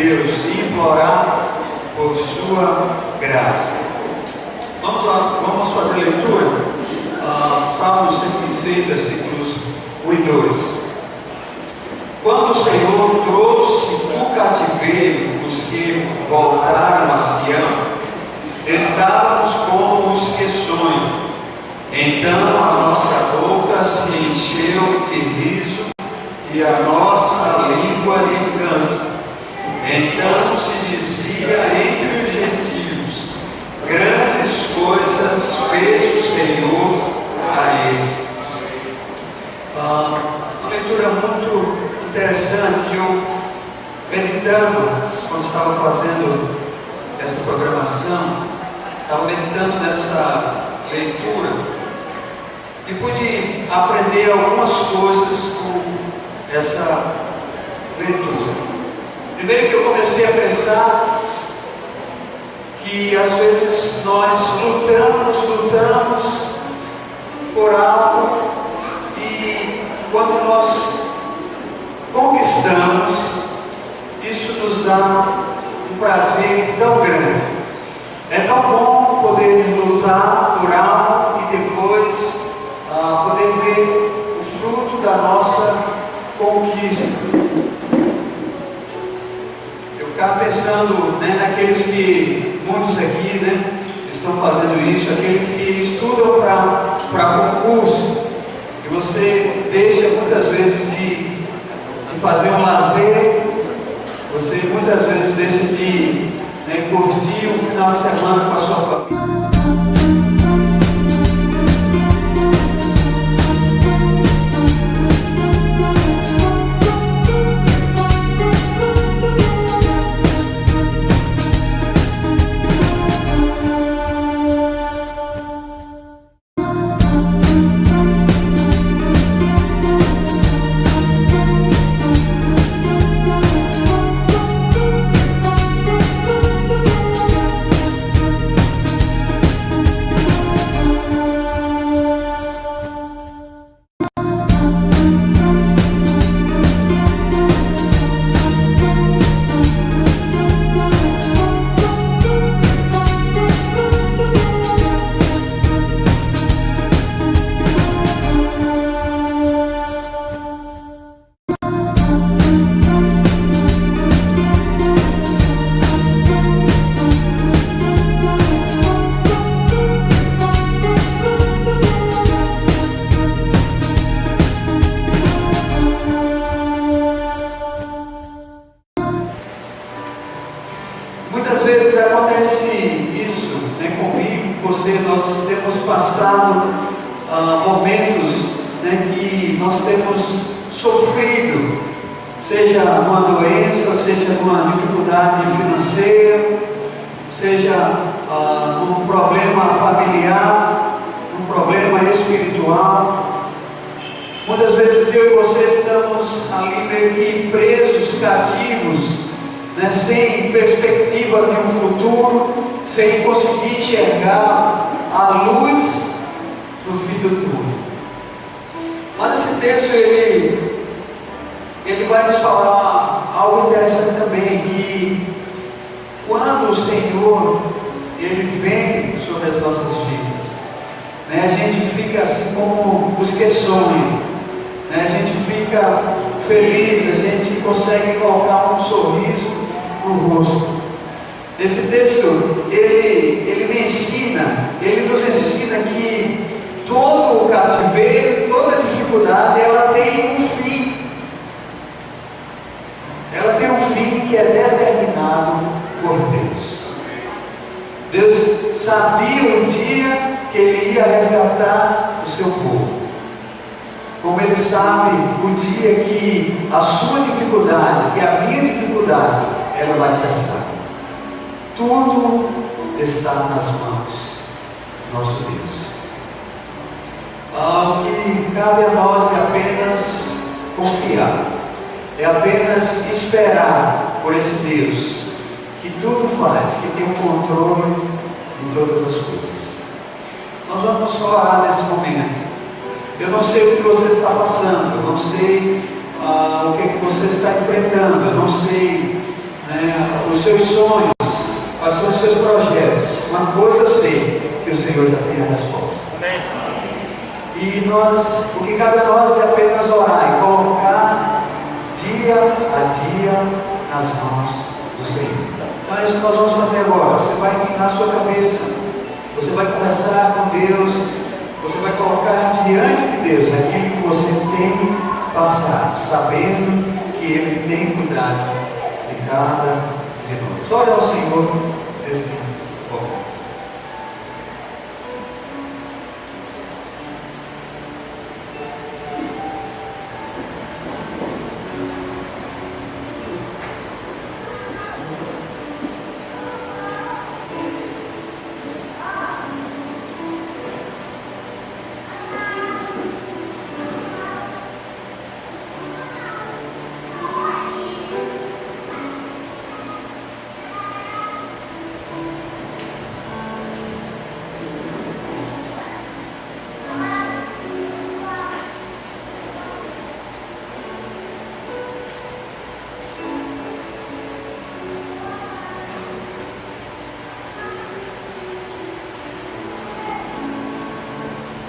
Deus e implorar por sua graça. Vamos fazer a leitura. Salmo 126, versículos 1 e 2. Quando o Senhor trouxe do cativeiro os que voltaram a Sião, estávamos como os que sonham. Então a nossa boca se encheu de riso e a nossa língua de canto. Então se dizia entre os gentios: grandes coisas fez o Senhor a estes. Uma leitura muito interessante. Eu, meditando, quando estava fazendo essa programação, estava meditando nessa leitura e pude aprender algumas coisas com essa leitura. Primeiro que eu comecei a pensar que às vezes nós lutamos por algo, e quando nós conquistamos, isso nos dá um prazer tão grande. É tão bom poder lutar por algo e depois poder ver o fruto da nossa conquista. Eu ficava pensando, naqueles que, muitos aqui, estão fazendo isso, aqueles que estudam para concurso, e você deixa muitas vezes de fazer um lazer, você muitas vezes deixa de curtir um final de semana com a sua família. Muitas vezes acontece isso comigo, com você. Nós temos passado momentos que nós temos sofrido, seja uma doença, seja uma dificuldade financeira, seja um problema familiar, um problema espiritual. Muitas vezes eu e você estamos ali meio que presos, cativos, sem perspectiva de um futuro, sem conseguir enxergar a luz no fim do túnel. Mas esse texto ele vai nos falar algo interessante também, que quando o Senhor ele vem sobre as nossas vidas, a gente fica assim como os que sonham, a gente fica feliz, a gente consegue colocar um sorriso no rosto. Esse texto, ele me ensina, ele nos ensina que todo o cativeiro, toda dificuldade, ela tem um fim. Ela tem um fim que é determinado por Deus. Deus sabia o dia que Ele ia resgatar o seu povo. Como Ele sabe o dia que a sua dificuldade, que a minha dificuldade, ela vai cessar. Tudo está nas mãos do nosso Deus. O que cabe a nós é apenas confiar, é apenas esperar por esse Deus que tudo faz, que tem o controle de todas as coisas. Nós vamos orar nesse momento. Eu não sei o que você está passando, eu não sei o que você está enfrentando, eu não sei né, os seus sonhos, quais são os seus projetos. Uma coisa eu sei, que o Senhor já tem a resposta. Amém. E o que cabe a nós é apenas orar e colocar dia a dia nas mãos do Senhor. Então é isso que nós vamos fazer agora. Você vai inclinar a sua cabeça, você vai conversar com Deus, você vai colocar diante de Deus aquilo que você tem passado, sabendo que Ele tem cuidado de cada de nós. Olha ao Senhor neste momento.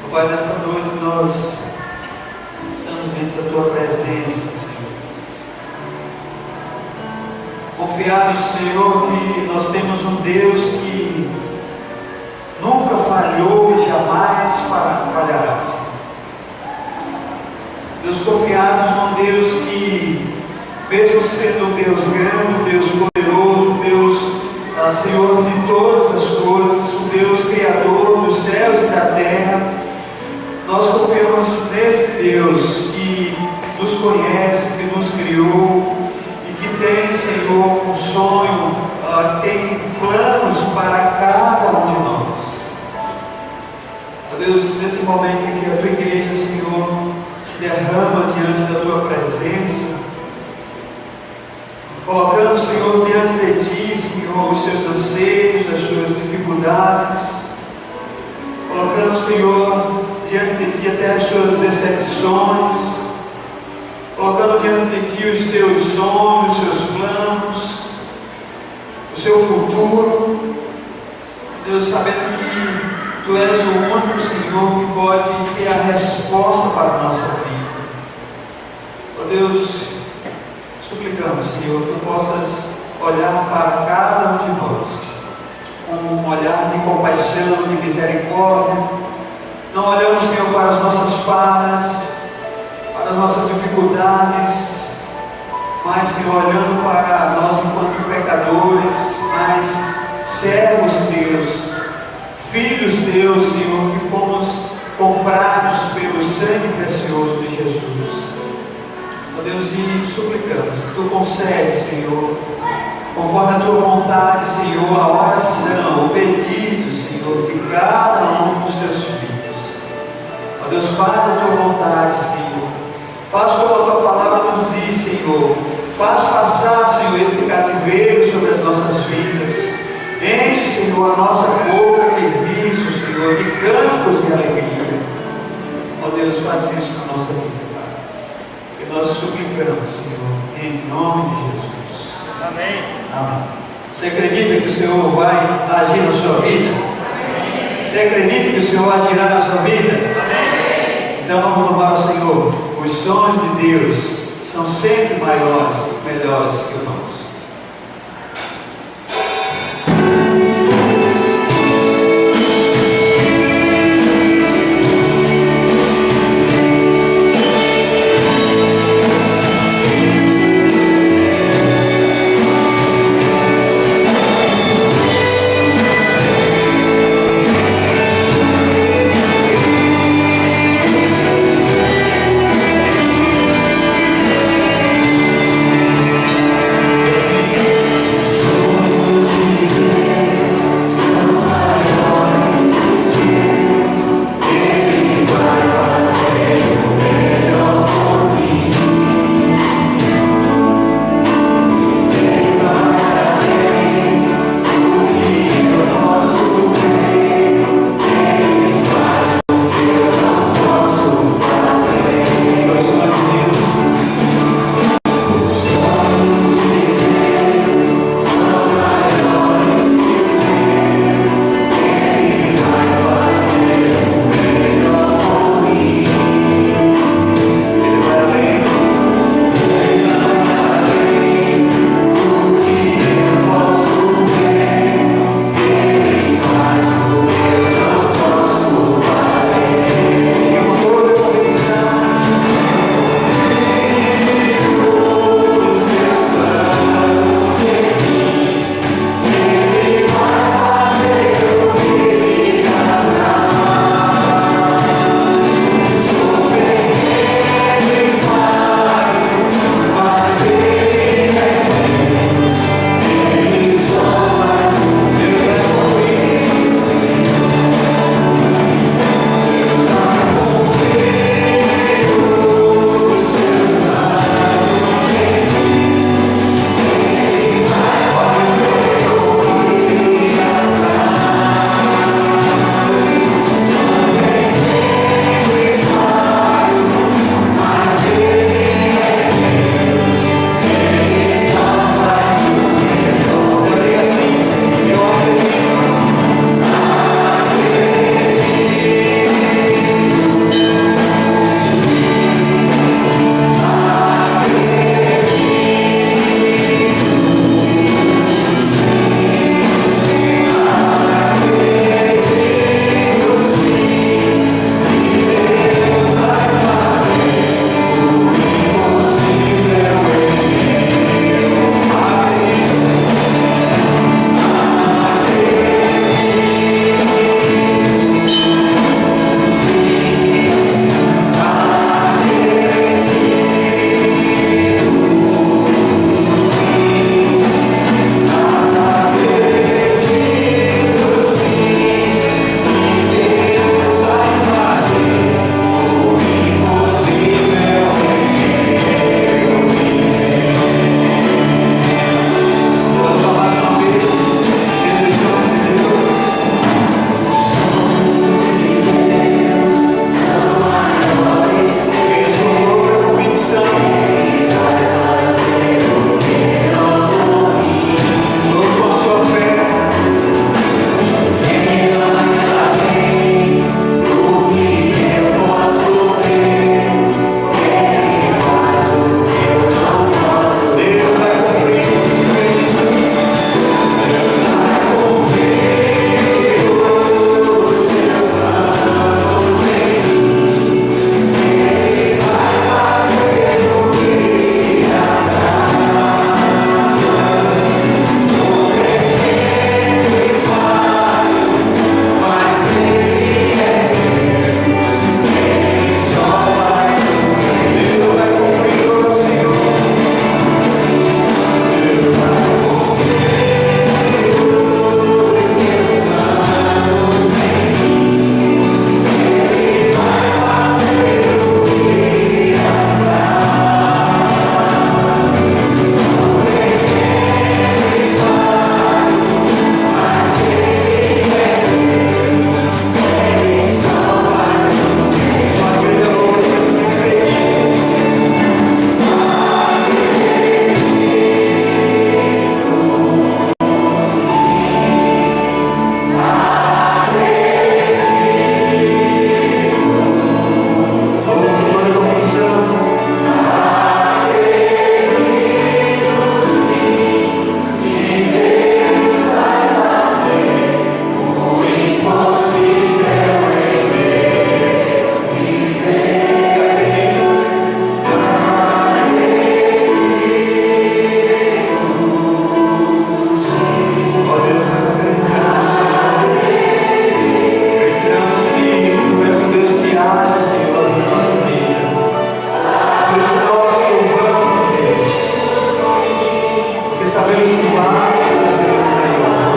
Pai, nessa noite nós estamos dentro da Tua presença, Senhor. Confiados, Senhor, que nós temos um Deus que nunca falhou e jamais falhará, Senhor. Deus, confiados num Deus que, mesmo sendo um Deus grande, um Deus poderoso, um Deus, Senhor, de todas as coisas, um Deus criador dos céus e da terra, nós confiamos nesse Deus que nos conhece, que nos criou e que tem, Senhor, um sonho, tem planos para cada um de nós. Ó Deus, nesse momento em que a Tua igreja, Senhor, se derrama diante da Tua presença, colocando, Senhor, diante de Ti, Senhor, os seus anseios, as suas dificuldades, colocando, Senhor, diante de Ti até as suas decepções, colocando diante de Ti os seus sonhos, os seus planos, o seu futuro. Deus, sabendo que Tu és o único, Senhor, que pode ter a resposta para a nossa vida. Ó Deus, suplicamos, Senhor, que Tu possas olhar para cada um de nós com um olhar de compaixão, de misericórdia. Não olhamos, Senhor, para as nossas falhas, para as nossas dificuldades, mas, Senhor, olhando para nós enquanto pecadores, mas servos Teus, filhos Teus, Senhor, que fomos comprados pelo sangue precioso de Jesus. Ó Deus, e suplicamos que Tu concedes, Senhor, conforme a Tua vontade, Senhor, a oração, o pedido, Senhor, de cada um dos Teus filhos. Ó Deus, faz a Tua vontade, Senhor. Faz como a Tua palavra nos diz, Senhor. Faz passar, Senhor, este cativeiro sobre as nossas vidas. Enche, Senhor, a nossa boca de riso, Senhor, de cânticos de alegria. Ó Deus, faz isso na nossa vida, Pai. E nós suplicamos, Senhor, em nome de Jesus. Amém. Amém. Você acredita que o Senhor vai agir na sua vida? Amém. Você acredita que o Senhor agirá na sua vida? Amém. Então vamos louvar ao Senhor. Os sonhos de Deus são sempre maiores, melhores que os nossos. Deus, tu vais fazer o melhor.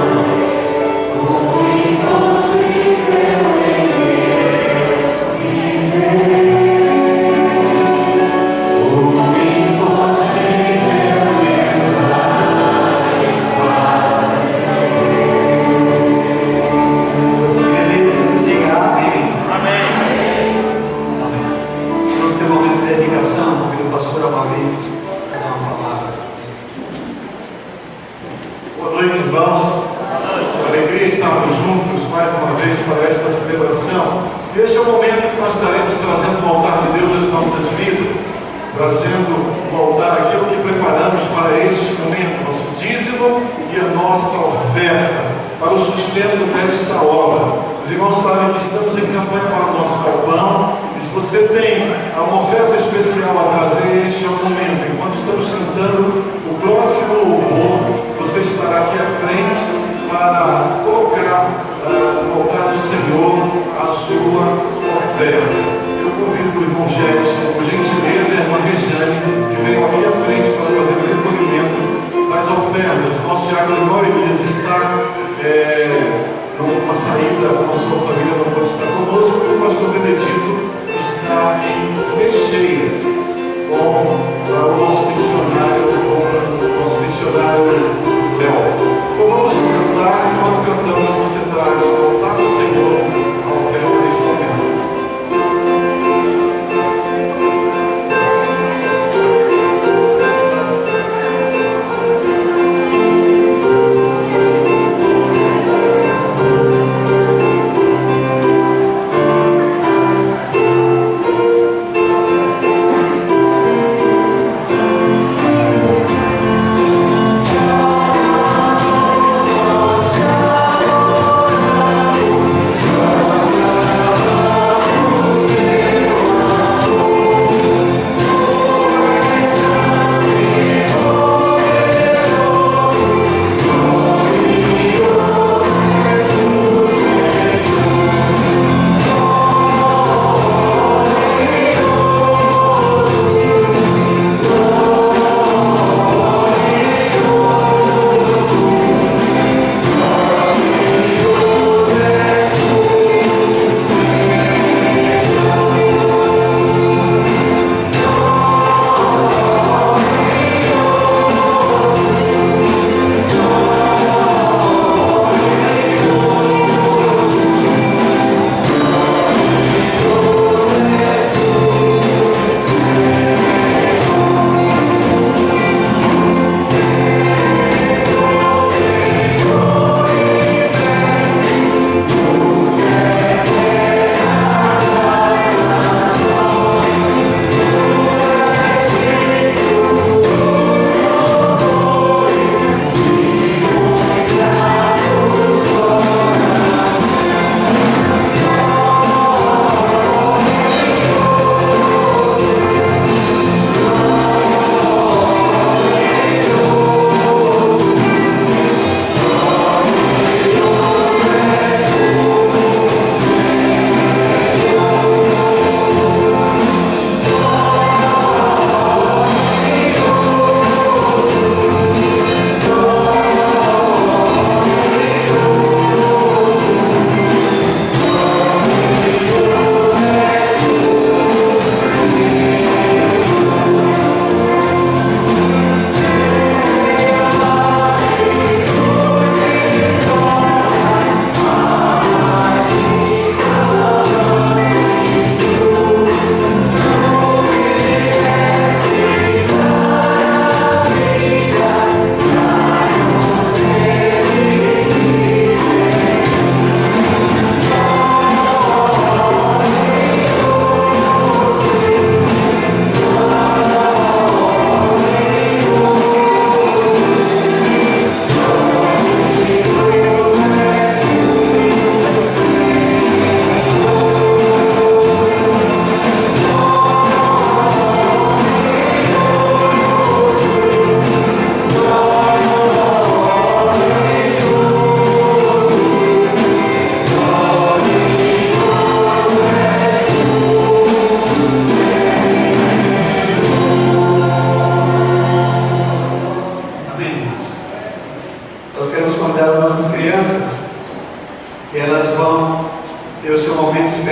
O impossível em meu viver. O impossível Deus vai fazer. Beleza, diga amém. Amém. Vamos ter um momento de dedicação, porque o pastor Amauri vai dar uma palavra. Boa noite, irmãos. Alegria estarmos juntos mais uma vez para esta celebração. Este é o momento que nós estaremos trazendo o altar de Deus às nossas vidas, trazendo o altar aquilo que preparamos para este momento, nosso dízimo e a nossa oferta para o sustento desta obra. Os irmãos sabem que estamos em campanha para o nosso galpão, e se você tem uma oferta especial a trazer, este é o momento. Enquanto estamos cantando o próximo louvor, você estará aqui à frente para colocar no altar do Senhor a sua oferta. Eu convido o irmão Gerson, por gentileza, a irmã Rejane, que venham aqui à frente para fazer o recolhimento das ofertas. O nosso diácono Glória Elias está numa saída com a sua família, não pode estar conosco, e o pastor Benedito está em Fecheiras com o nosso missionário Léo. Então vamos cantar, enquanto cantamos você traz o altar do Senhor a oferta deste momento.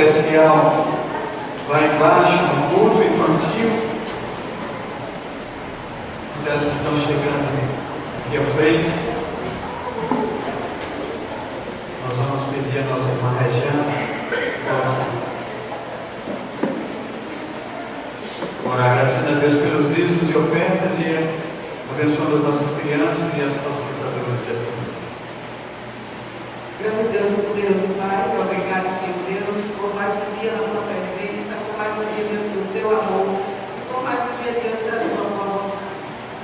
especial lá embaixo, no culto infantil. Elas estão chegando aqui à frente. Nós vamos pedir a nossa irmã Regiana possa orar, agradecendo a Deus pelos dízimos e ofertas e abençoando as nossas crianças e as nossas portadoras desta noite. Grande Deus e poderoso Pai, obrigado, Senhor Deus, por mais um dia na tua presença, por mais um dia diante do teu amor, por mais um dia diante da tua mão.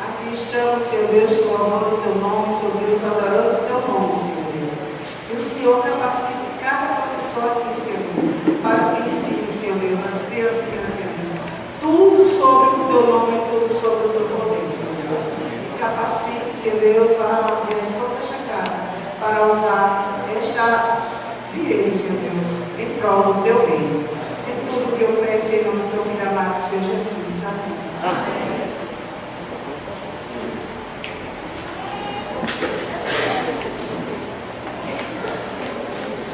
Aqui estamos, Senhor Deus, louvando o teu nome, Senhor Deus, adorando o teu nome, Senhor Deus. E o Senhor capacita cada professor aqui, Senhor Deus, para que ensine, Senhor Deus, as criancinhas, Senhor Deus, tudo sobre o teu nome, tudo sobre o teu poder, Senhor Deus. E capacite, Senhor Deus, a direção desta casa, para usar esta direito, Senhor Deus, em prol do teu reino. É tudo que eu peço em nome do teu filho amado, Senhor Jesus. Amém. Amém.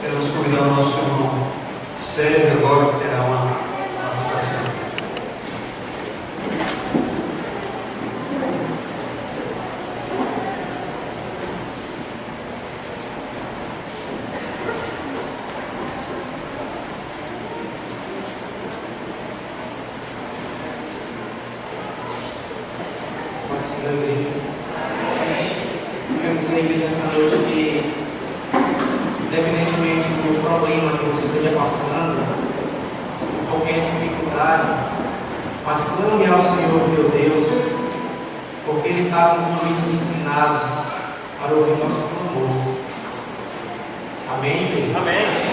Queremos convidar o nosso irmão Sérgio agora, que terá uma participação. Pode ser da igreja. Quero dizer à igreja nessa noite que, independentemente do problema que você esteja passando, qualquer dificuldade, mas clame ao Senhor, meu Deus, porque Ele está com os ouvidos inclinados para ouvir nosso clamor. Amém, igreja? Amém.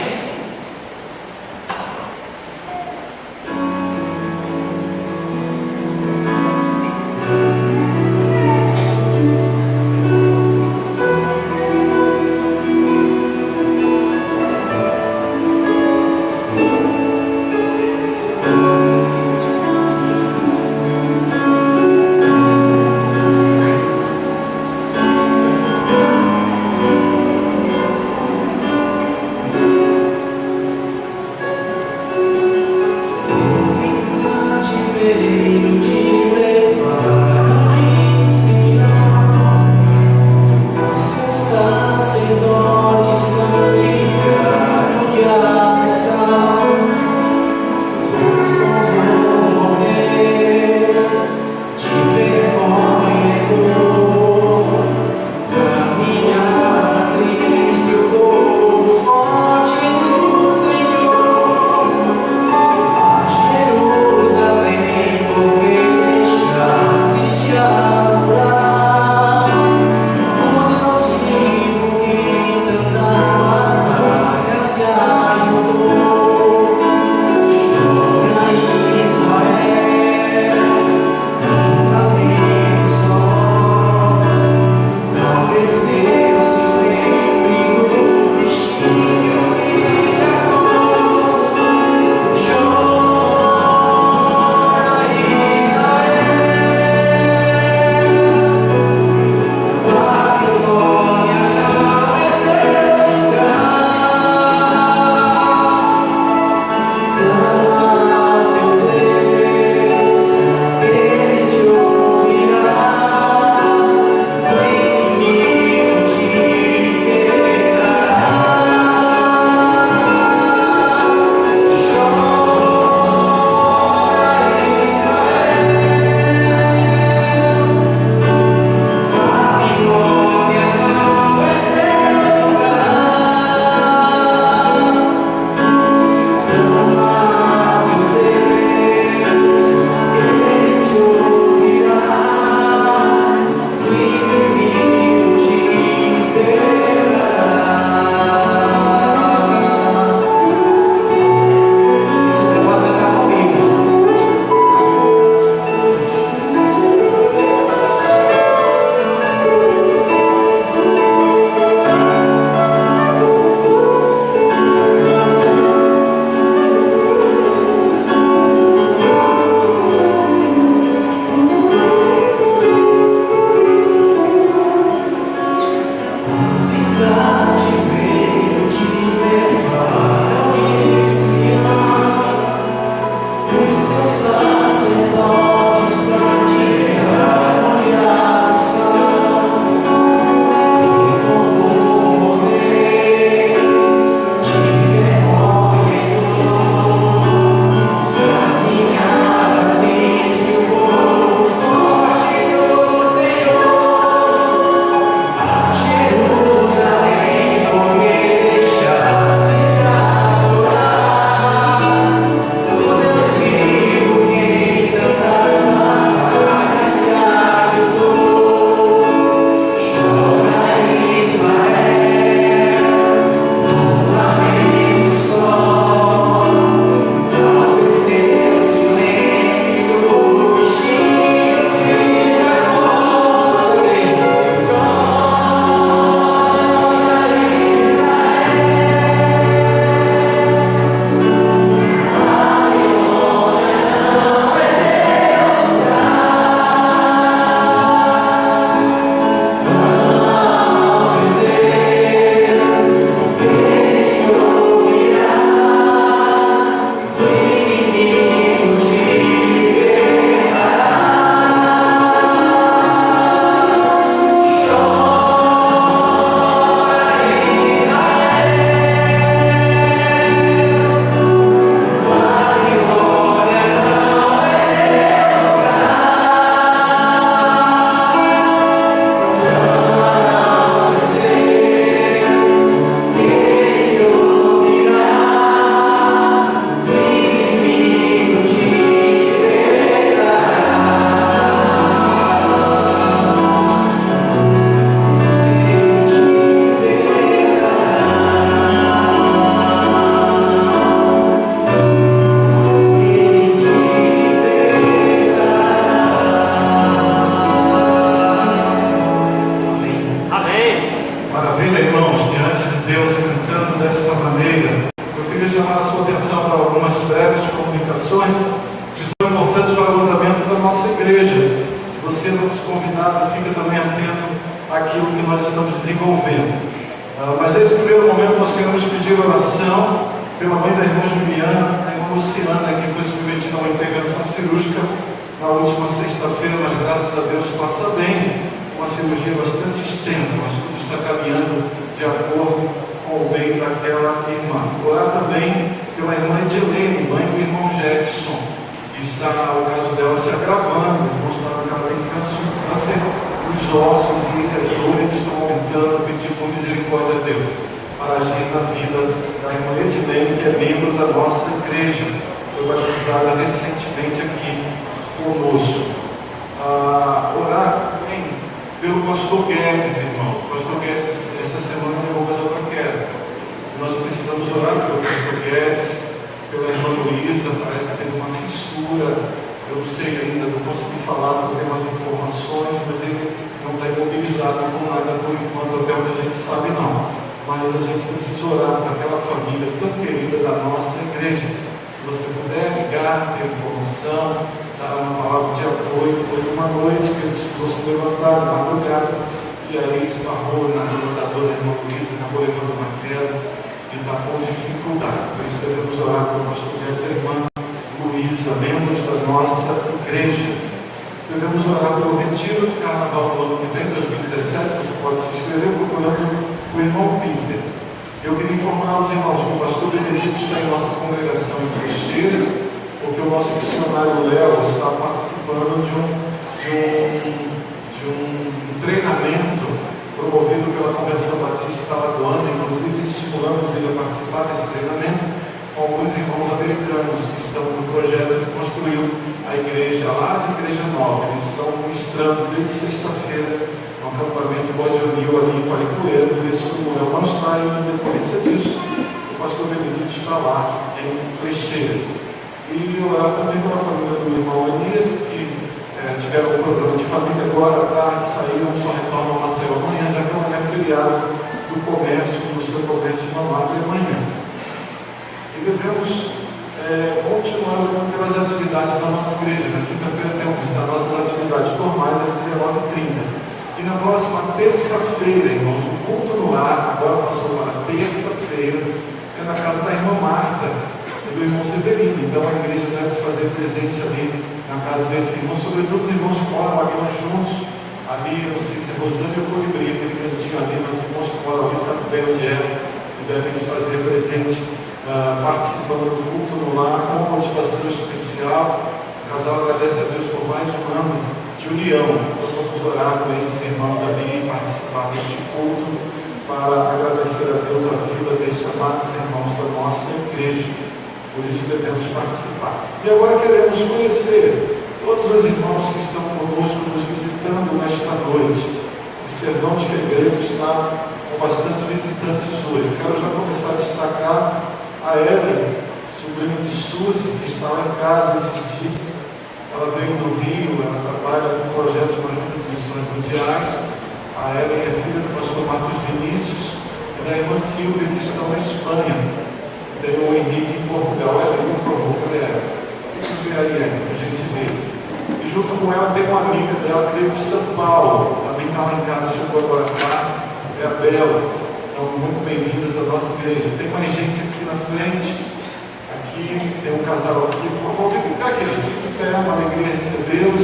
e fica também atento àquilo que nós estamos desenvolvendo. Mas nesse primeiro momento nós queremos pedir oração pela mãe da irmã Juliana, a irmã Luciana, que foi submetida a uma intervenção cirúrgica na última sexta-feira, mas graças a Deus passa bem, uma cirurgia bastante extensa, mas tudo está caminhando de acordo com o bem daquela irmã. Orar também pela irmã Edilene, mãe do irmão Jetson, que está, o caso dela se agravando, os irmãos sabem que ela tem câncer nos ossos e as dores estão aumentando, pedindo por misericórdia a Deus para agir na vida da irmã Edilene, que é membro da nossa igreja, foi batizada recentemente aqui conosco. Orar também pelo pastor Guedes, irmão. O pastor Guedes, essa semana, levou mais outra queda. Nós precisamos orar pelo pastor Guedes, pela irmã Luísa, parece que teve uma fissura. Eu não sei ainda, não consegui falar, não tenho mais informações, mas ele não está imobilizado com nada por enquanto, até onde a gente sabe não. Mas a gente precisa orar para aquela família tão querida da nossa igreja. Se você puder ligar, ter informação, dar uma palavra de apoio. Foi uma noite que ele precisou se levantar de madrugada, e aí esbarrou na levantadora da irmã Luísa, acabou levando uma queda e está com dificuldade. Por isso devemos orar para o pastor Guedes e a irmã Luísa, membros da nossa igreja. Devemos orar pelo retiro do carnaval do ano que vem, 2017. Você pode se inscrever procurando o irmão Peter. Eu queria informar os irmãos que o pastor Benedito está em nossa congregação em Frecheiras, porque o nosso missionário Léo está participando de um treinamento promovido pela Convenção Batista Alagoana. Inclusive estimulamos ele a participar desse treinamento com alguns irmãos americanos que estão no projeto que construiu a igreja lá de Igreja Nova. Eles estão ministrando desde sexta-feira no acampamento Bodionil ali em Paricueiro. Por isso o Léo não está em decorrência disso. O pastor Benedito está lá em Flecheiras. E orar também pela família do irmão Elias, que tiveram um programa de família agora à tarde, saíram, só retornam a Maceió amanhã, já que amanhã é feriado do comércio, do seu comércio de Mamário amanhã. E devemos continuar olhando pelas atividades da nossa igreja. Na quinta-feira temos as nossas atividades normais às 19h30. E na próxima terça-feira, irmãos, o culto no lar, agora passou para terça-feira, é na casa da irmã Marta e do irmão Severino. Então a igreja deve se fazer presente ali na casa desse irmão, sobretudo os irmãos que moram ali juntos. Ali, eu não sei se é Rosânia ou Colibri, aquele cantinho ali, mas os irmãos que moram ali sabem bem onde é, e devem se fazer presente, participando do culto no lar, com uma motivação especial. O casal agradece a Deus por mais um ano de união. Nós vamos orar por esses irmãos ali e participar deste culto para agradecer a Deus a vida desses amados irmãos da nossa igreja. Por isso devemos participar. E agora queremos conhecer todos os irmãos que estão conosco, nos visitando nesta noite. Observamos que a igreja está com bastante visitantes hoje. Eu quero já começar a destacar a Ellen, sobrinha de Suzy, que está lá em casa esses dias. Ela veio do Rio, ela trabalha com projetos na Junta de Missões Mundiais. A Ellen é filha do pastor Marcos Vinícius e da irmã Silvia, que estão na Espanha. Tem o Henrique em Portugal. Ellen, por favor, cadê ela? Tem que ver aí, Ellen, por gentileza. E junto com ela tem uma amiga dela que veio de São Paulo, também está lá em casa, chegou agora cá, é a Bela. Então, muito bem-vindas à nossa igreja. Tem mais gente aqui na frente, aqui, tem um casal aqui, por favor, tem que ficar aqui, fique em pé, uma alegria recebê-los.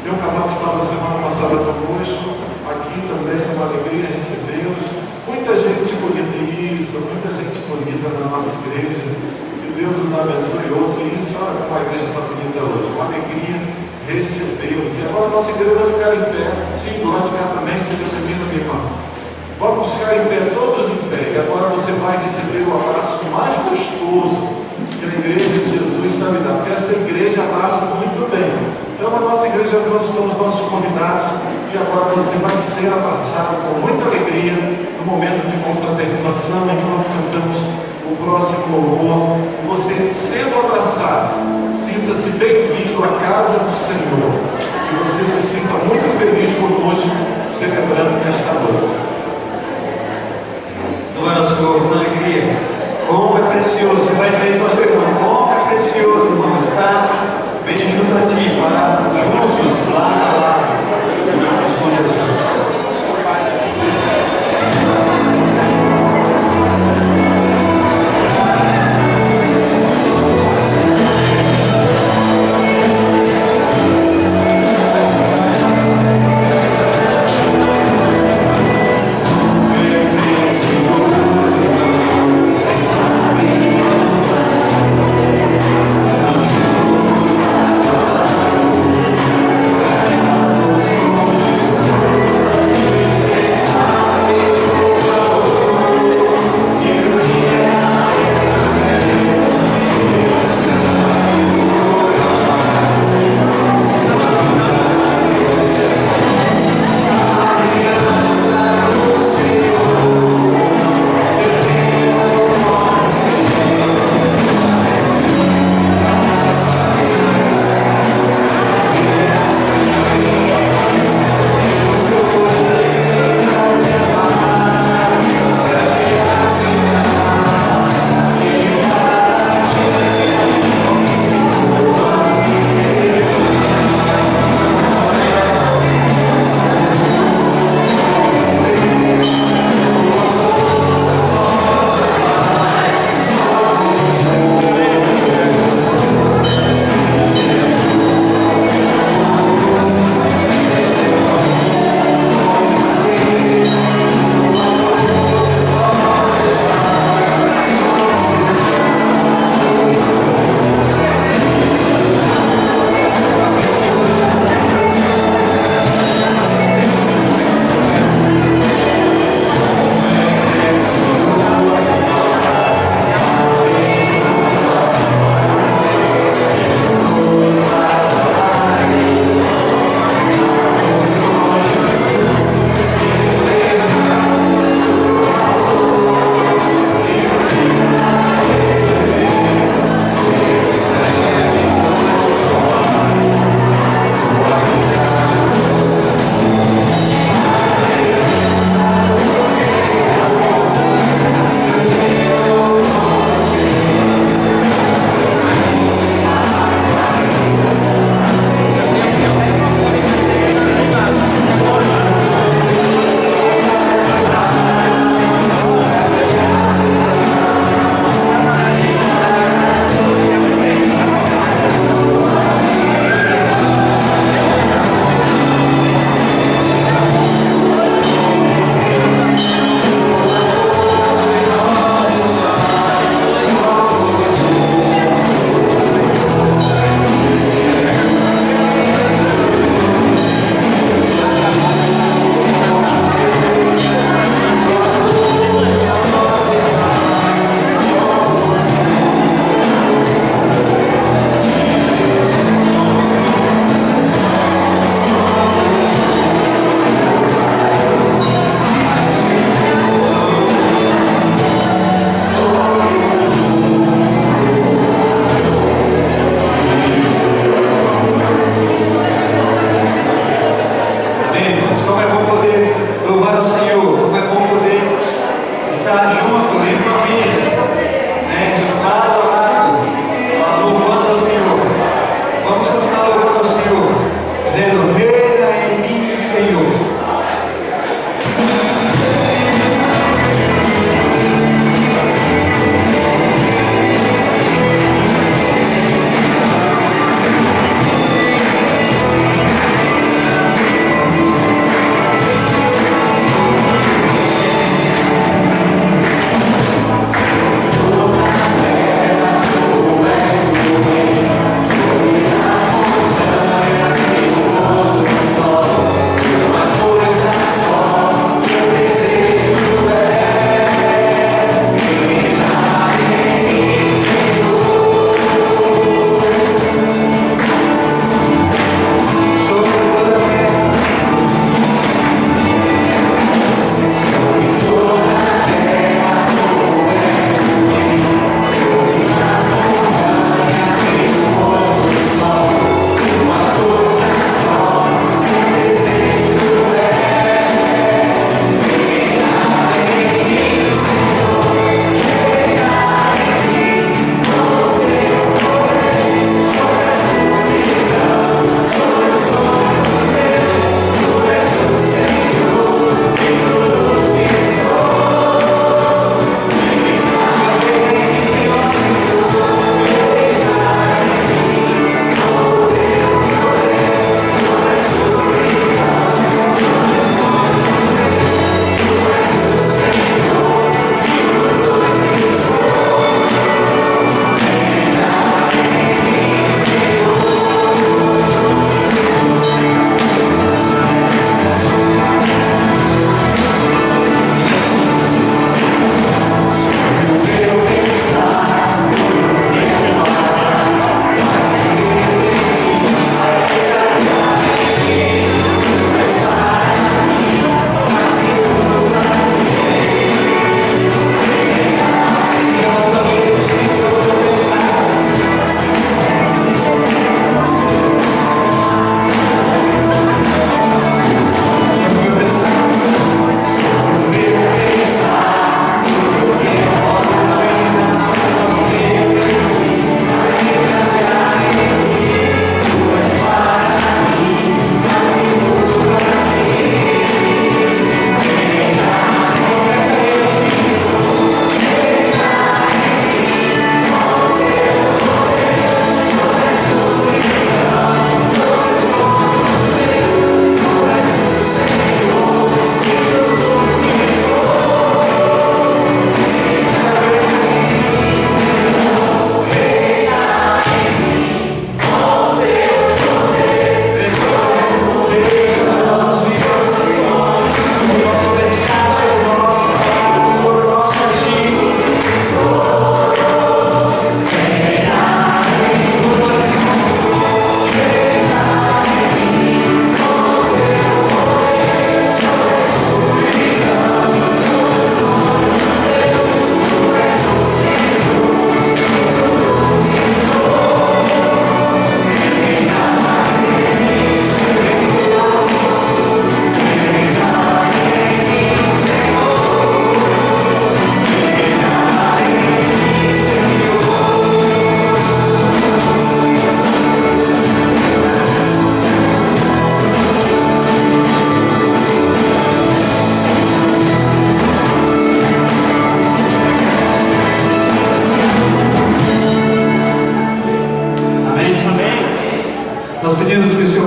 Tem um casal que estava na semana passada conosco, aqui também, uma alegria recebê-los. Muita gente bonita, isso, muita gente bonita na nossa igreja. Que Deus os abençoe outros, e isso, olha como a igreja está bonita hoje, uma alegria recebê-los. E agora a nossa igreja vai ficar em pé, sim, do lado de cá também, seja bem-vindo, minha irmã. Vamos ficar em pé, todos em pé, e agora você vai receber o abraço mais gostoso que a igreja de Jesus sabe dar, porque essa igreja abraça muito bem. Então a nossa igreja, nós estamos nossos convidados, e agora você vai ser abraçado com muita alegria no momento de confraternização, enquanto cantamos o próximo louvor. E você, sendo abraçado, sinta-se bem-vindo à casa do Senhor, e você se sinta muito feliz conosco, celebrando nesta noite. Glória ao Senhor, com alegria. Como é precioso, você vai dizer isso ao seu irmão, como é precioso, irmão, estar Vem junto a ti para juntos, lado a lado, caminharmos com Jesus. Jesus.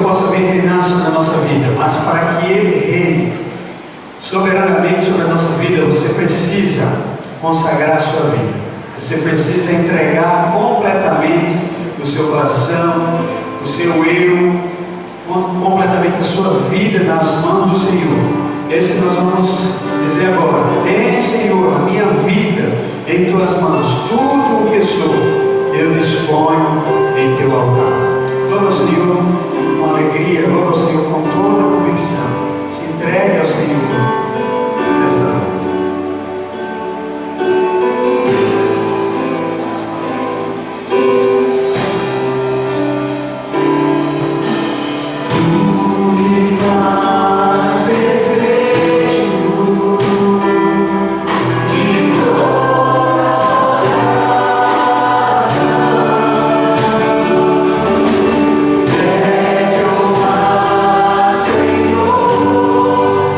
possa vir reinar sobre a nossa vida, mas para que Ele reine soberanamente sobre a nossa vida, você precisa consagrar a sua vida. Você precisa entregar completamente o seu coração, o seu eu, completamente a sua vida nas mãos do Senhor. Esse que nós vamos dizer agora: tem, Senhor, a minha vida em tuas mãos, tudo o que sou, eu disponho em teu altar. Louva ao Senhor com alegria, louva ao Senhor com toda a convicção. Se entregue ao Senhor nesta noite. Senhor,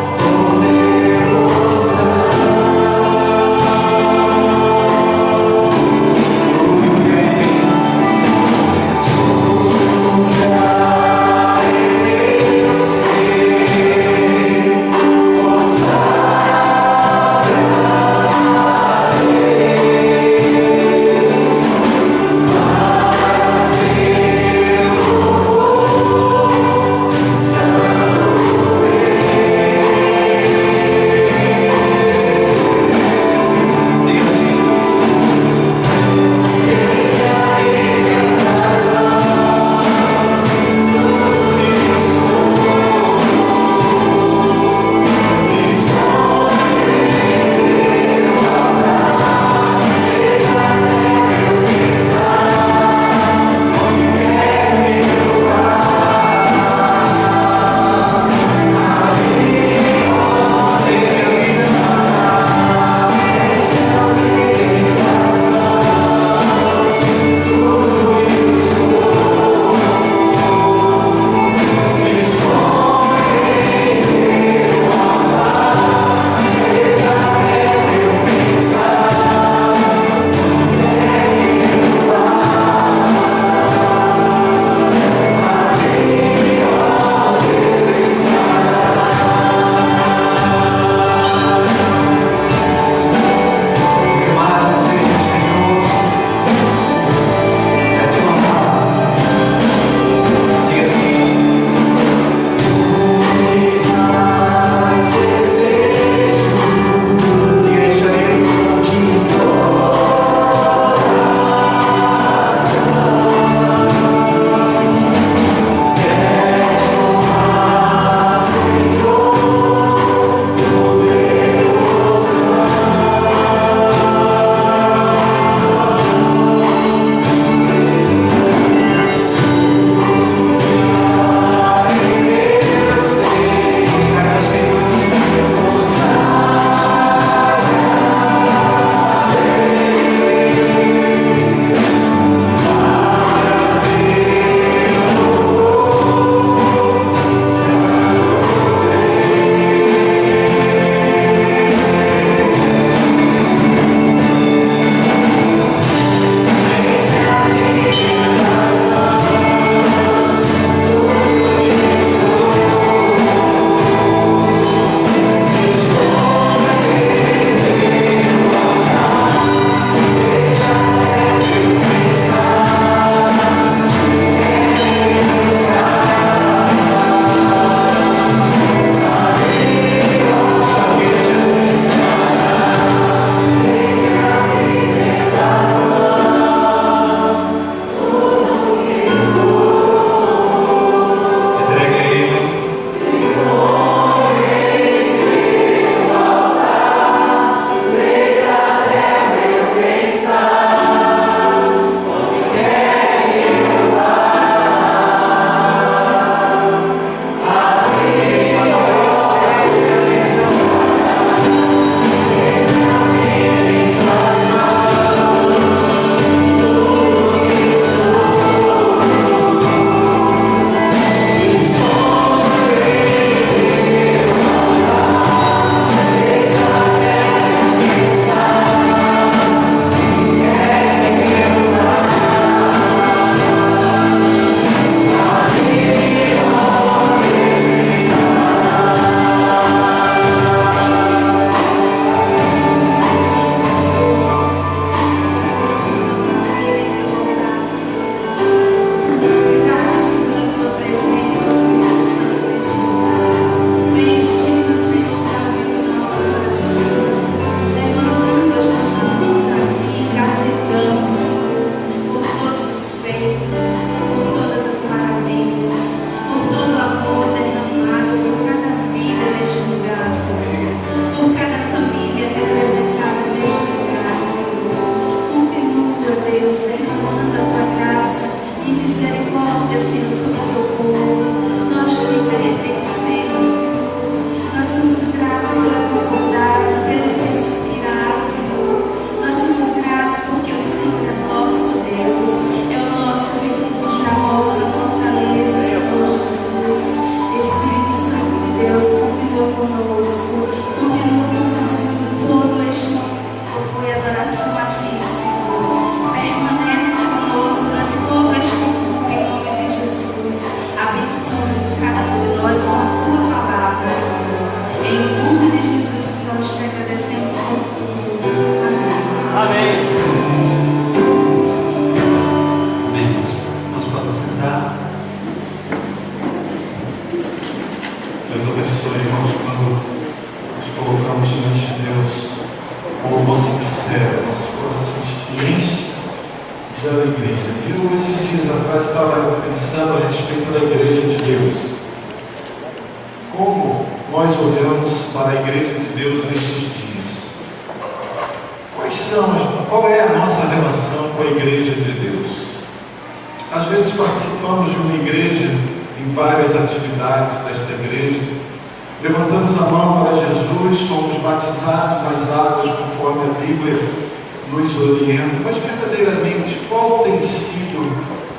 lugar, Senhor. Por cada família representada neste lugar, Senhor. Continua, Deus, derramando a tua graça e misericórdia, Senhor, sobre o teu povo. Nós te pertencemos, Senhor. Nós somos gratos pela tua bondade, pelo respirar, Senhor. Nós somos gratos porque o Senhor é nosso Deus, é o nosso refúgio, a nossa fortaleza, Senhor Jesus. Espírito Santo de Deus, continua conosco, continua conduzindo todo este louvor e adoração a Ti, Senhor. Permanece conosco durante todo este culto, em nome de Jesus. Abençoe cada um de nós com a Tua palavra, Senhor. Em nome de Jesus que nós te agradecemos por tudo. Amém. Amém. Amém. Nós podemos sentar. Deus abençoe, irmãos, quando nos colocamos diante de Deus, com louvor sincero, nosso coração se enche de alegria. Eu, esses dias atrás, estava pensando a respeito da igreja de Deus. Como nós olhamos para a igreja de Deus nestes dias? Qual é a nossa relação com a igreja de Deus? Às vezes participamos de uma igreja em várias atividades desta igreja, levantamos a mão para Jesus, somos batizados nas águas conforme a Bíblia nos orienta, mas verdadeiramente qual tem sido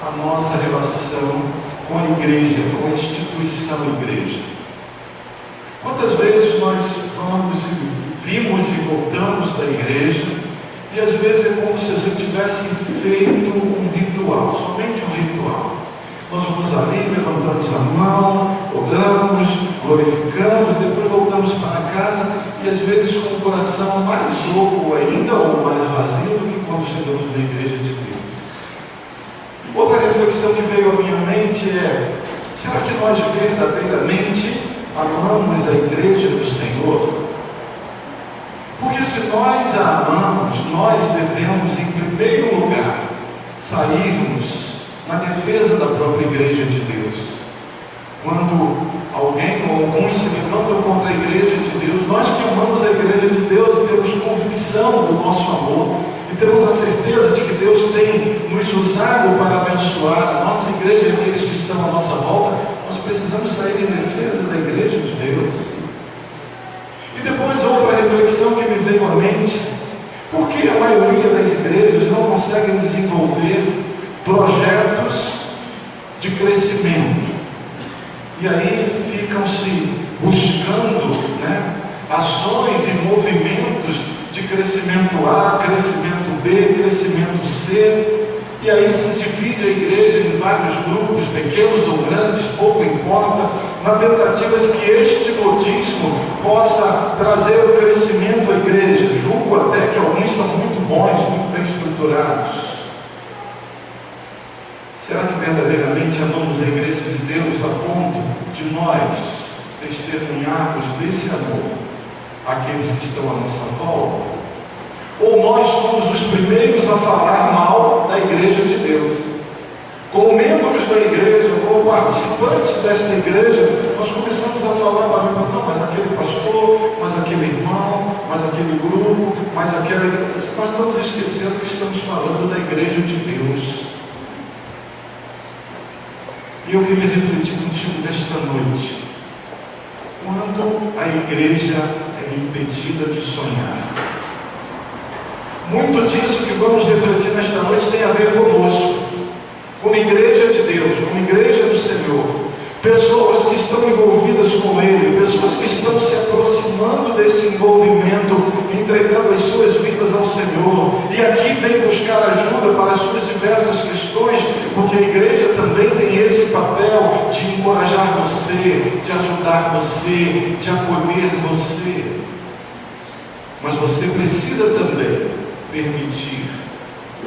a nossa relação com a igreja, com a instituição igreja? Quantas vezes nós vamos e vimos e voltamos da igreja e às vezes é como se a gente tivesse feito um ritual, somente um ritual. Nós vamos ali, levantamos a mão, oramos, glorificamos, depois voltamos para casa e às vezes com o coração mais oco ainda ou mais vazio do que quando chegamos na igreja de Deus. Outra reflexão que veio à minha mente é: será que nós verdadeiramente amamos a igreja do Senhor? Porque se nós a amamos, nós devemos em primeiro lugar sairmos na defesa da própria igreja de Deus. Quando alguém ou alguns se levantam contra a igreja de Deus, nós que amamos a igreja de Deus e temos convicção do nosso amor e temos a certeza de que Deus tem nos usado para abençoar a nossa igreja e aqueles que estão à nossa volta, nós precisamos sair em defesa da igreja de Deus. E depois outra reflexão que me veio à mente: por que a maioria das igrejas não conseguem desenvolver projetos de crescimento? E aí ficam-se buscando, ações e movimentos de crescimento A, crescimento B, crescimento C, e aí se divide a igreja em vários grupos, pequenos ou grandes, pouco importa, na tentativa de que este modismo possa trazer o crescimento à igreja. Julgo até que alguns são muito bons, muito bem estruturados. Será que verdadeiramente amamos a igreja de Deus a ponto de nós testemunharmos desse amor àqueles que estão à nossa volta? Ou nós somos os primeiros a falar mal da igreja de Deus? Como membros da igreja, como participantes desta igreja, nós começamos a falar para mim: não, mas aquele pastor, mas aquele irmão, mas aquele grupo, mas aquela igreja. Nós estamos esquecendo que estamos falando da igreja de Deus. E eu queria refletir contigo nesta noite. Quando a igreja é impedida de sonhar? Muito disso que vamos refletir nesta noite tem a ver conosco, como igreja de Deus, como igreja do Senhor. Pessoas que estão envolvidas com Ele, pessoas que estão se aproximando desse envolvimento, entregando as suas vidas ao Senhor. E aqui vem buscar ajuda para as suas diversas questões, porque a igreja também tem esse papel de encorajar você, de ajudar você, de acolher você. Mas você precisa também permitir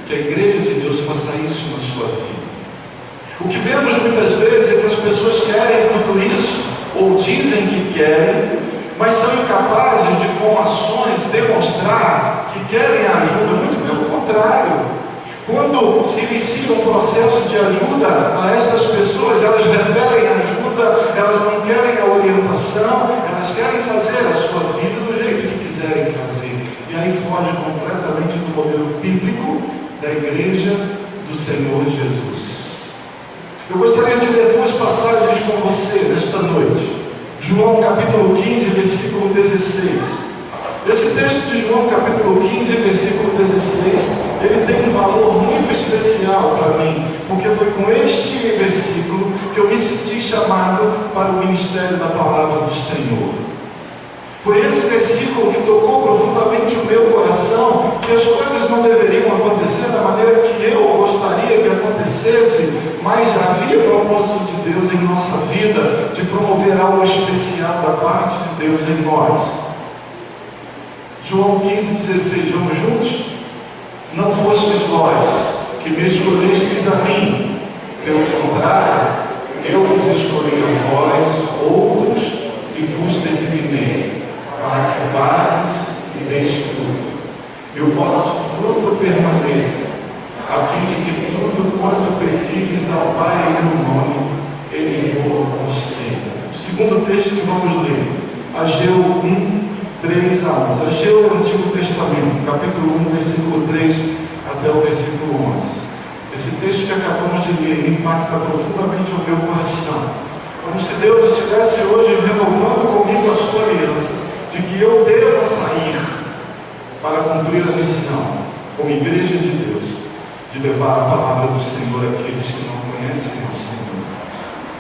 que a igreja de Deus faça isso na sua vida. O que vemos muitas vezes é que as pessoas querem tudo isso, ou dizem que querem, mas são incapazes de, com ações, demonstrar que querem a ajuda. Muito pelo contrário. Quando se inicia um processo de ajuda a essas pessoas, elas repelem a ajuda elas não querem a orientação, elas querem fazer a sua vida do jeito que quiserem fazer. E aí foge completamente do modelo bíblico da igreja do Senhor Jesus. Eu gostaria de ler duas passagens com você nesta noite. João capítulo 15, versículo 16. Esse texto de João capítulo 15, versículo 16, ele tem um valor muito especial para mim, porque foi com este versículo que eu me senti chamado para o ministério da palavra do Senhor. Foi esse versículo que tocou profundamente o meu coração, que as coisas não deveriam acontecer da maneira que eu gostaria que acontecesse, mas havia propósito de Deus em nossa vida, de promover algo especial da parte de Deus em nós. João 15,16, vamos juntos? Não fostes vós que me escolhestes a mim, pelo contrário, eu vos escolhi a vós, outros, e vos designei, para que vades e deis fruto, e o vosso fruto permaneça, a fim de que tudo quanto pedires ao Pai em meu nome, Ele vos conceda. O segundo texto que vamos ler, Ageu 1, 3 a 11. Ageu é o Antigo Testamento, capítulo 1, versículo 3 até o versículo 11. Esse texto que acabamos de ler impacta profundamente o meu coração, como se Deus estivesse hoje renovando comigo a sua aliança, de que eu deva sair para cumprir a missão, como igreja de Deus, de levar a palavra do Senhor àqueles que não conhecem o Senhor.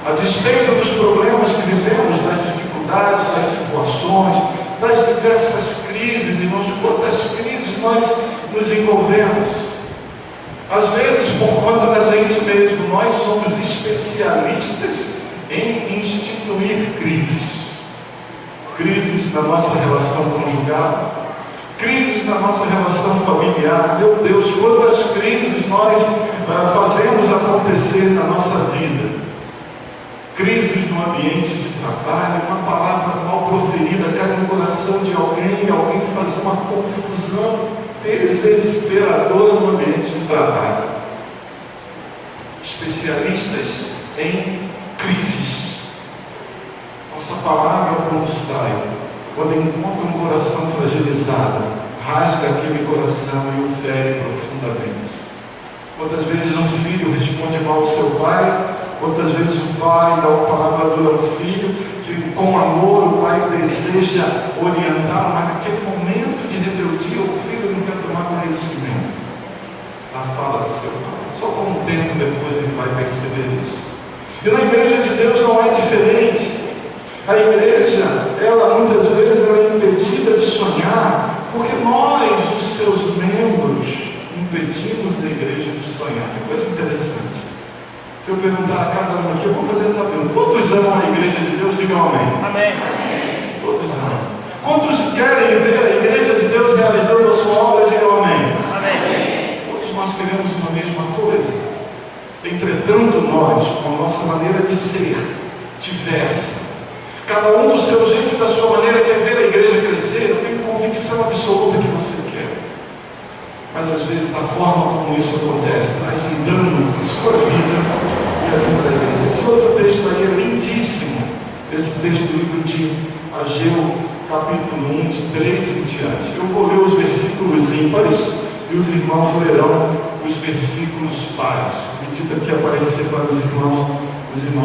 A despeito dos problemas que vivemos, das dificuldades, das situações, das diversas crises, irmãos, quantas crises nós nos envolvemos. Às vezes, por conta da gente mesmo, nós somos especialistas em instituir crises. Crises na nossa relação conjugal, crises na nossa relação familiar. Meu Deus, quantas crises nós fazemos acontecer na nossa vida. Crises no ambiente de trabalho, uma palavra mal proferida cai no coração de alguém e alguém faz uma confusão desesperadora no ambiente de trabalho. Especialistas em crises. Nossa palavra, quando sai, quando encontra um coração fragilizado, rasga aquele coração e o fere profundamente. Quantas vezes um filho responde mal ao seu pai, quantas vezes o pai dá uma palavra dura ao filho, que com amor o pai deseja orientar, mas naquele momento de rebeldia o filho não quer tomar conhecimento da fala do seu pai. Só com um tempo depois ele vai perceber isso. E na igreja de Deus não é diferente. A igreja, ela muitas vezes ela é impedida de sonhar, porque nós, os seus membros, impedimos a igreja de sonhar. Que coisa interessante. Se eu perguntar a cada um aqui, eu vou fazer essa pergunta: quantos amam a igreja de Deus? Digam amém. Amém. Todos amam. Quantos querem ver a igreja de Deus realizando a sua obra? Digam amém. Amém. Todos nós queremos uma mesma coisa. Entretanto, nós, com a nossa maneira de ser diversa, cada um do seu jeito, da sua maneira, quer ver a igreja crescer. Eu tenho convicção absoluta que você quer. Mas às vezes, da forma como isso acontece, traz um dano à sua vida e à vida da igreja. Esse outro texto aí é lindíssimo. Esse texto do livro de Ageu, capítulo 1, de 3 em diante. Eu vou ler os versículos ímpares e os irmãos lerão os versículos pares. À medida que aparecer para os irmãos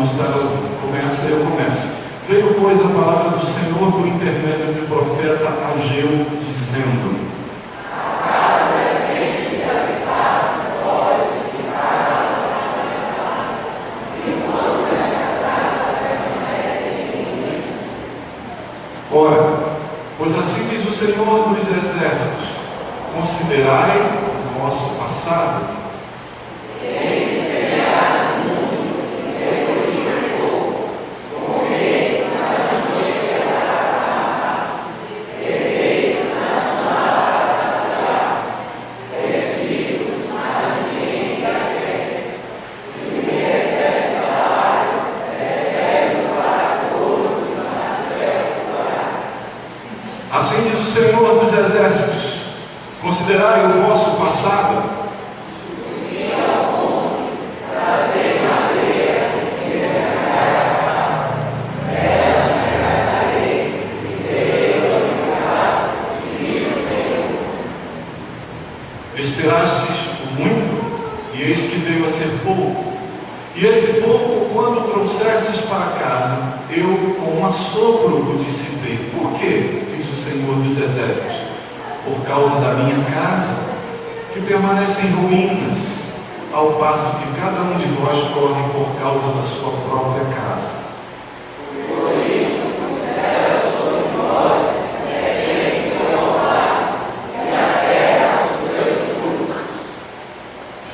estarão. Começa e eu começo. Veio, pois, a palavra do Senhor por intermédio do profeta Ageu, dizendo: ora, pois assim diz o Senhor dos Exércitos: considerai o vosso passado. Assim diz o Senhor dos Exércitos: considerai o vosso passado. Esperastes o muito, e eis que veio a ser pouco. E esse pouco, quando trouxestes para casa, eu com um assopro o dissipei. Por quê? Diz o Senhor dos Exércitos. Por causa da minha casa, que permanece em ruínas, ao passo que cada um de vós corre por causa da sua própria casa.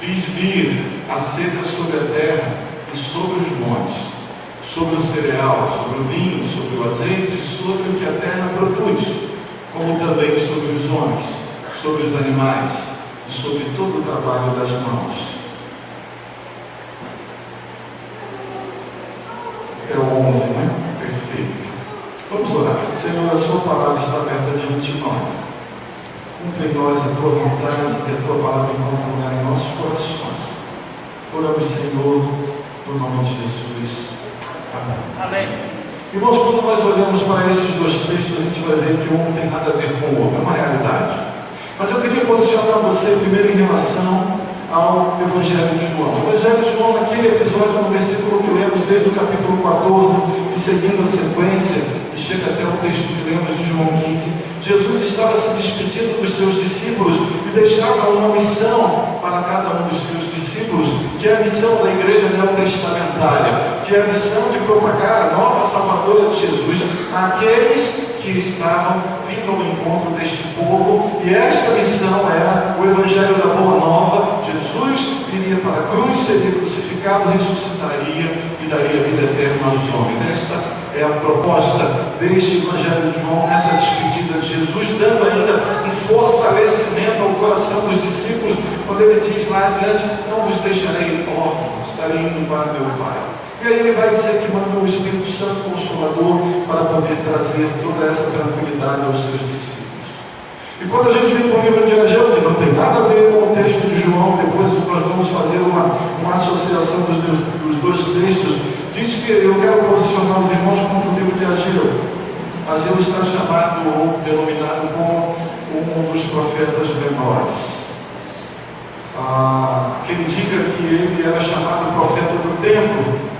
Fiz vir a seca sobre a terra e sobre os montes, sobre o cereal, sobre o vinho, sobre o azeite, sobre o que a terra produz, como também sobre os homens, sobre os animais e sobre todo o trabalho das mãos. É o 11, né? Perfeito. Vamos orar. Senhor, a sua palavra está aberta diante de nós. Cumpre em nós a tua vontade, que a tua palavra encontre lugar em nossos corações. Oramos, Senhor, no nome de Jesus. Amém. Amém. Irmãos, quando nós olhamos para esses dois textos, a gente vai ver que um não tem nada a ver com o outro, é uma realidade. Mas eu queria posicionar você primeiro em relação ao Evangelho de João. O Evangelho de João, naquele episódio, no versículo que lemos desde o capítulo 14, e seguindo a sequência, e chega até o texto que lemos de João 15, Jesus estava se despedindo dos seus discípulos e deixava uma missão para cada um dos seus discípulos, que é a missão da igreja neotestamentária, que é a missão de propagar a nova salvadora de Jesus àqueles que estavam vindo ao encontro deste povo, e esta missão era o Evangelho da Boa Nova. Jesus iria para a cruz, seria crucificado, ressuscitaria e daria vida eterna aos homens. Esta é a proposta deste Evangelho de João, nessa despedida de Jesus, dando ainda um fortalecimento ao coração dos discípulos, quando ele diz lá adiante: não vos deixarei órfãos, estarei indo para meu Pai. E aí ele vai dizer que mandou o Espírito Santo Consolador para poder trazer toda essa tranquilidade aos seus discípulos. E quando a gente vem para o livro de Ageu, que não tem nada a ver com o texto de João, depois nós vamos fazer uma associação dos dois textos, diz que eu quero posicionar os irmãos contra o livro de Ageu. Ageu está chamado ou denominado como um dos profetas menores. Que indica que ele era chamado profeta do templo,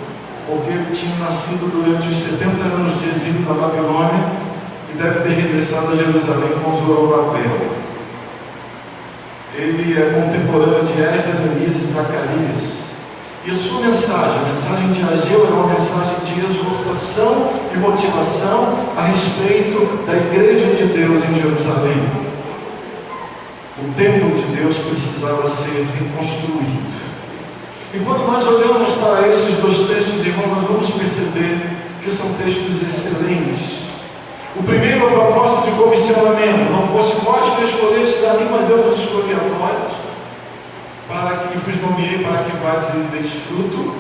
porque ele tinha nascido durante os 70 anos de exílio na Babilônia e deve ter regressado a Jerusalém com Zorobabel. Ele é contemporâneo de Esdras, Neemias e Zacarias. E a sua mensagem, a mensagem de Ageu, era uma mensagem de exortação e motivação a respeito da igreja de Deus em Jerusalém. O templo de Deus precisava ser reconstruído. E quando nós olhamos para esses dois textos, irmãos, nós vamos perceber que são textos excelentes. O primeiro, a proposta de comissionamento: não fosse vós que escolhestes a mim, mas eu vos escolhi a vós, para que vos nomeei, para que vades e deis fruto,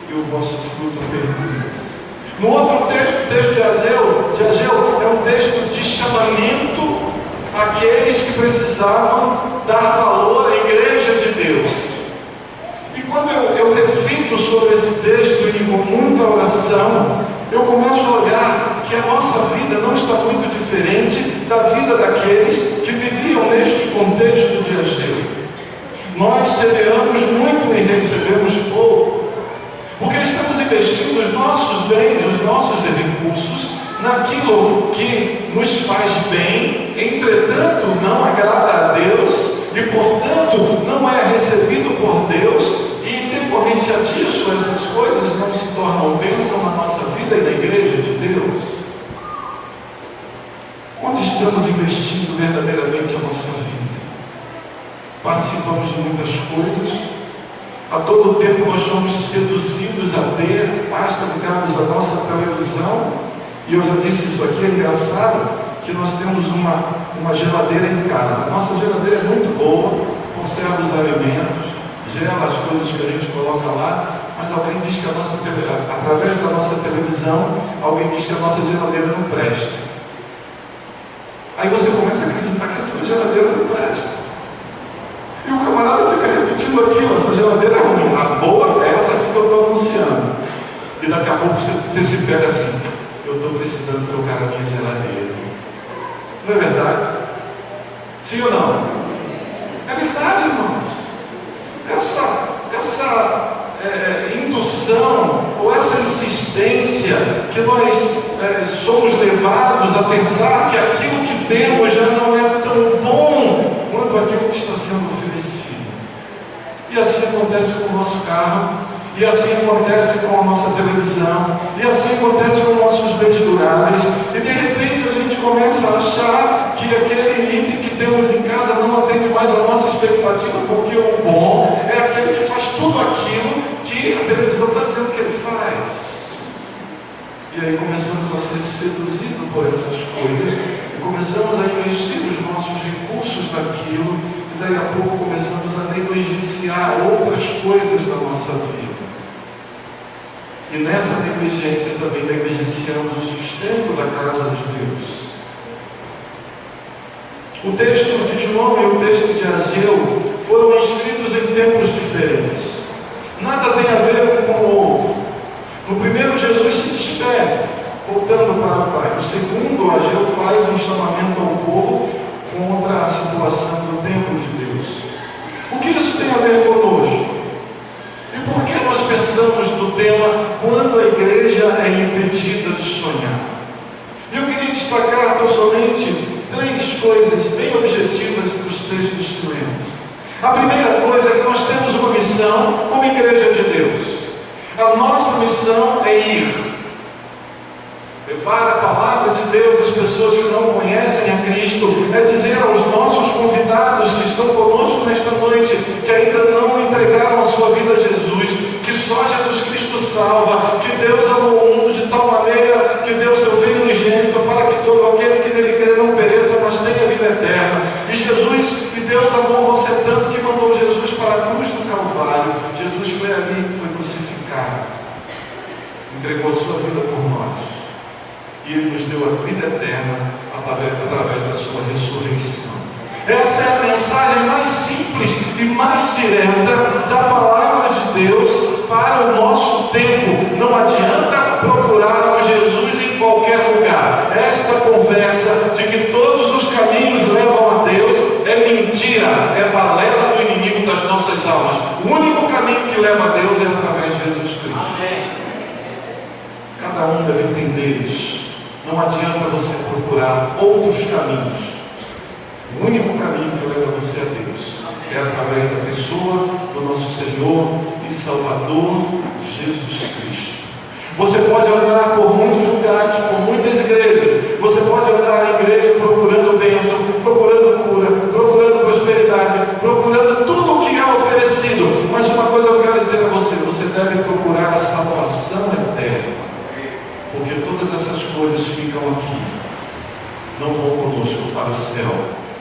e o vosso fruto permaneça. No outro texto, o texto de Ageu, é um texto de chamamento àqueles que precisavam dar valor à igreja de Deus. E quando eu reflito sobre esse texto e com muita oração, eu começo a olhar que a nossa vida não está muito diferente da vida daqueles que viviam neste contexto de Ageu. Nós semeamos muito e recebemos pouco, porque estamos investindo os nossos bens, os nossos recursos naquilo que nos faz bem, entretanto não agrada a Deus e, portanto, não é recebido por Deus, e em decorrência disso, essas coisas não se tornam bênção na nossa vida e na igreja de Deus. Onde estamos investindo verdadeiramente a nossa vida? Participamos de muitas coisas, a todo tempo nós somos seduzidos a ter, basta ligarmos a nossa televisão, e eu já disse isso aqui, é engraçado, que nós temos uma geladeira em casa. A nossa geladeira é muito boa, conserva os alimentos, gela as coisas que a gente coloca lá, mas alguém diz que através da nossa televisão, alguém diz que a nossa geladeira não presta. Aí você começa a acreditar que a sua geladeira não presta. E o camarada fica repetindo aquilo: essa geladeira é ruim, a boa é essa aqui que eu estou anunciando. E daqui a pouco você se pega assim: eu estou precisando trocar a minha geladeira. Não é verdade? Sim ou não? É verdade. verdade, irmãos. Essa indução ou essa insistência que nós somos levados a pensar que aquilo que temos já não é tão bom quanto aquilo que está sendo oferecido. E assim acontece com o nosso carro, e assim acontece com a nossa televisão, e assim acontece com nossos bens duráveis, e de repente a gente começa a achar que aquele item que temos em casa não atende mais a nossa expectativa, porque o bom é aquele que faz tudo aquilo que a televisão está dizendo que ele faz. E aí começamos a ser seduzidos por essas coisas, e começamos a investir os nossos recursos naquilo, e daí a pouco começamos a negligenciar outras coisas da nossa vida. E nessa negligência também negligenciamos o sustento da casa de Deus. O texto de João e o texto de Ageu foram escritos em tempos diferentes. Nada tem a ver com o outro. No primeiro, Jesus se despede, voltando para o Pai. No segundo, Ageu faz um chamamento ao povo contra a situação do templo de Deus. O que isso tem a ver conosco? E por que nós pensamos no tema quando a igreja é impedida de sonhar? Eu queria destacar tão somente 3 coisas bem objetivas dos textos que lemos. A primeira coisa é que nós temos uma missão como igreja de Deus. A nossa missão é ir. Levar a palavra de Deus às pessoas que não conhecem a Cristo, é dizer aos nossos convidados que estão conosco nesta noite, que ainda não entregaram a sua vida a Jesus, que só Jesus Cristo salva, que Deus amou o mundo de tal maneira que deu seu Filho unigênito para que todo aquele que nele crê não pereça, mas tenha vida eterna. E Deus amou você tanto que mandou Jesus para a cruz do Calvário. Jesus foi ali, foi crucificado, entregou a sua vida por nós. E Ele nos deu a vida eterna através da sua ressurreição. Essa é a mensagem mais simples e mais direta da palavra de Deus para o nosso tempo. Não adianta procurarmos Jesus em qualquer lugar. Esta conversa de que todos os caminhos levam a Deus é mentira, é balela do inimigo das nossas almas. O único caminho que leva a Deus é através de Jesus Cristo. Amém. Cada um deve entender isso. Não adianta você procurar outros caminhos. O único caminho que leva você a Deus é através da pessoa do nosso Senhor e Salvador Jesus Cristo. Você pode andar por muitos lugares, por muitas igrejas. Você pode andar em igreja procurando bênção, procurando cura, procurando prosperidade, procurando tudo o que é oferecido. Mas uma coisa eu quero dizer a você: você deve procurar a salvação eterna. Porque todas essas coisas ficam aqui, não vão conosco para o céu,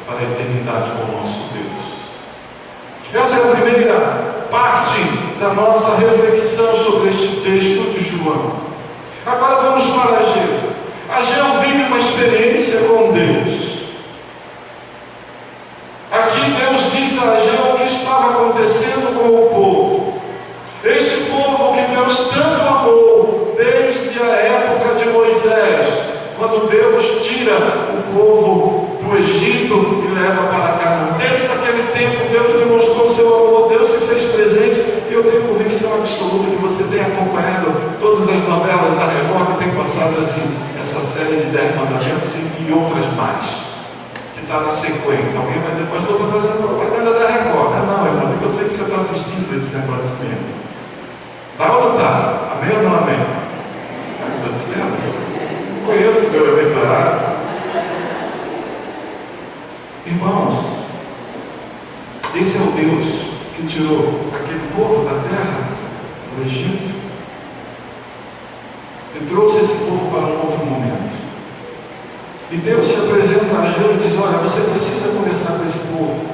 para a eternidade com o nosso Deus. Essa é a primeira parte da nossa reflexão sobre este texto de João. Agora vamos para Ageu. Ageu vive uma experiência com Deus. Aqui Deus diz a Ageu o que estava acontecendo com o povo. Este povo que Deus tanto amou desde a época de Moisés, quando Deus tira o povo do Egito e leva para Canaã. Desde aquele tempo Deus demonstrou o seu amor, Deus se fez presente. E eu tenho convicção absoluta que você tem acompanhado todas as novelas da Record que tem passado essa série de 10 mandamentos e outras mais, que está na sequência. Alguém vai depois, estou fazendo propaganda da Record. Não, irmão, eu sei que você está assistindo esse negócio mesmo. Tá ou não está? Amém ou não amém? Estou dizendo, conheço meu eleitorado. Irmãos, esse é o Deus que tirou aquele povo da terra, do Egito, e trouxe esse povo para um outro momento. E Deus se apresenta a Ageu e diz: olha, você precisa conversar com esse povo.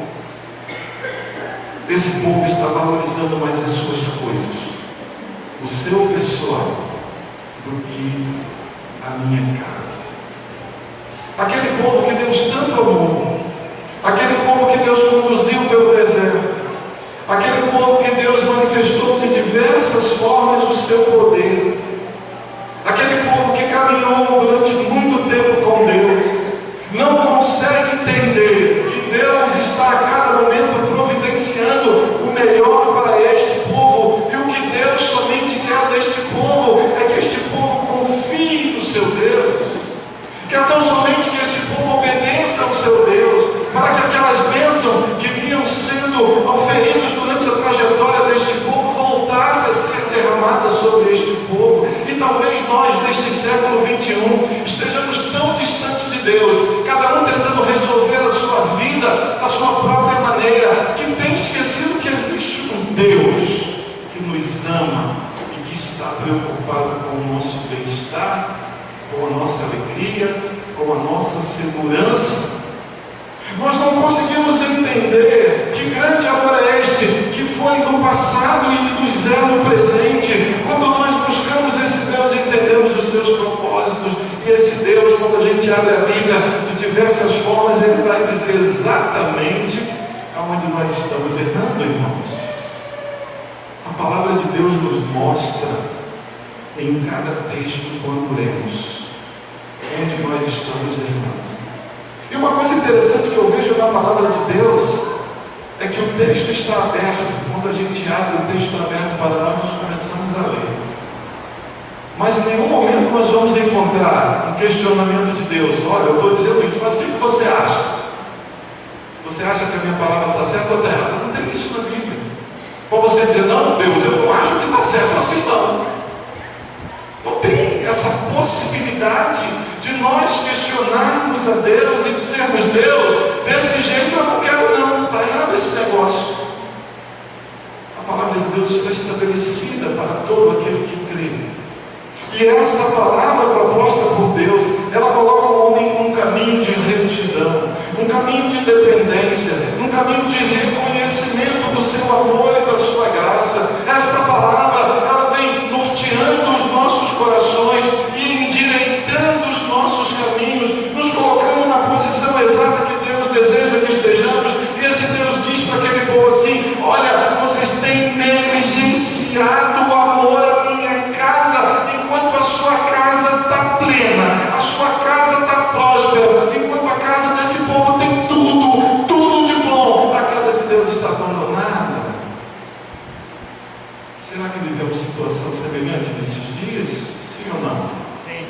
Esse povo está valorizando mais as suas coisas, o seu pessoal, do que a minha casa. Aquele povo que Deus tanto amou, aquele povo que Deus conduziu pelo deserto, aquele povo que Deus manifestou de diversas formas o seu poder, aquele povo que caminhou durante muito tempo com Deus, não consegue entender que Deus está a cada momento providenciando alegria, com a nossa segurança. Nós não conseguimos entender que grande amor é este, que foi no passado e nos é no presente. Quando nós buscamos esse Deus, entendemos os seus propósitos, e esse Deus, quando a gente abre a Bíblia de diversas formas, ele vai dizer exatamente aonde nós estamos errando, irmãos. A palavra de Deus nos mostra em cada texto, quando lemos, onde nós estamos errando. E uma coisa interessante que eu vejo na palavra de Deus é que o texto está aberto. Quando a gente abre o texto aberto para nós começamos a ler. Mas em nenhum momento nós vamos encontrar um questionamento de Deus. Olha, eu estou dizendo isso, mas o que você acha? Você acha que a minha palavra está certa ou está errada? Não tem isso na Bíblia. Para você dizer, não, Deus, eu não acho que está certo assim, não. Não tem essa possibilidade de nós questionarmos a Deus e dizermos, Deus, desse jeito eu não quero não, está errado esse negócio. A palavra de Deus está estabelecida para todo aquele que crê. E essa palavra proposta por Deus, ela coloca o homem num caminho de retidão, um caminho de dependência, um caminho de reconhecimento do seu amor e da sua graça. Esta palavra, ela vem norteando os nossos corações e endireitando os nossos caminhos, nos colocando na posição exata que Deus deseja que estejamos. E esse Deus diz para aquele povo assim, olha, vocês têm negligenciado o amor à minha casa, enquanto a sua casa está plena, a sua casa está próspera, enquanto a casa desse povo tem tudo, tudo de bom, a casa de Deus está abandonada. Será que vivemos situação semelhante nesses dias? Sim ou não? Sim.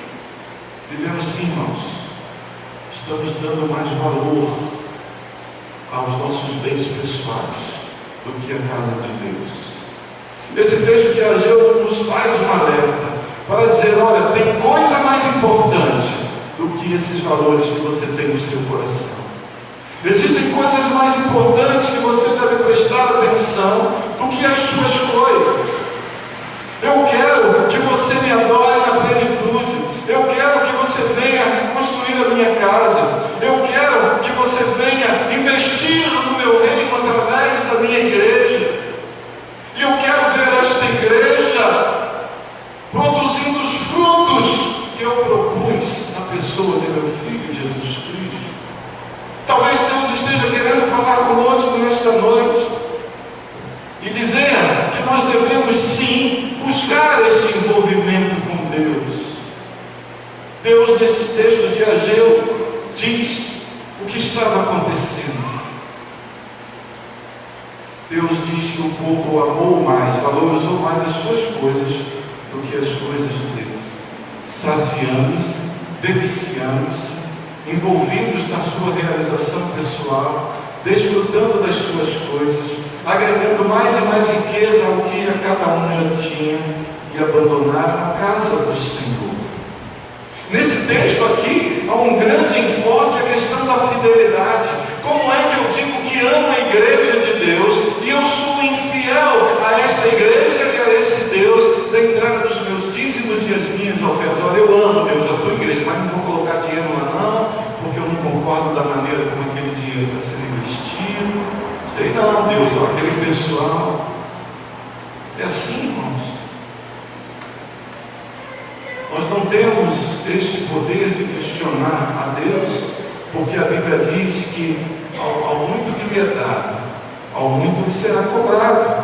Vivemos sim, irmãos. Estamos dando mais valor aos nossos bens pessoais do que a casa de Deus. Esse texto de Ageu nos faz um alerta para dizer, olha, tem coisa mais importante do que esses valores que você tem no seu coração. Existem coisas mais importantes que você deve prestar atenção do que as suas coisas. Eu quero que você me adore na plenitude. Eu quero que você venha reconstruir a minha casa. Eu quero que você venha investir no meu reino através da minha igreja. E eu quero ver esta igreja produzindo os frutos que eu propus na pessoa de meu Filho Jesus Cristo. Talvez Deus esteja querendo falar conosco nesta noite e dizer que nós devemos sim buscar este envolvimento com Deus. Deus, nesse texto de Ageu, diz o que estava acontecendo. Deus diz que o povo amou mais, valorizou mais as suas coisas do que as coisas de Deus, saciando-se, deliciando-se, envolvidos na sua realização pessoal, desfrutando das suas coisas, agregando mais e mais riqueza ao que a cada um já tinha, e abandonaram a casa do Senhor. Nesse texto aqui, há um grande enfoque à questão da fidelidade. Como é que eu digo que amo a igreja de Deus e eu sou infiel a esta igreja e a esse Deus da entrega dos meus dízimos e as minhas ofertas? Olha, eu amo Deus, a tua igreja, mas não vou colocar dinheiro lá não, porque eu não concordo da maneira como aquele dinheiro está sendo investido. Sei não, Deus, ó, aquele pessoal. É assim, irmãos. Nós não temos este poder de questionar a Deus, porque a Bíblia diz que ao muito que lhe é dado, ao muito lhe será cobrado.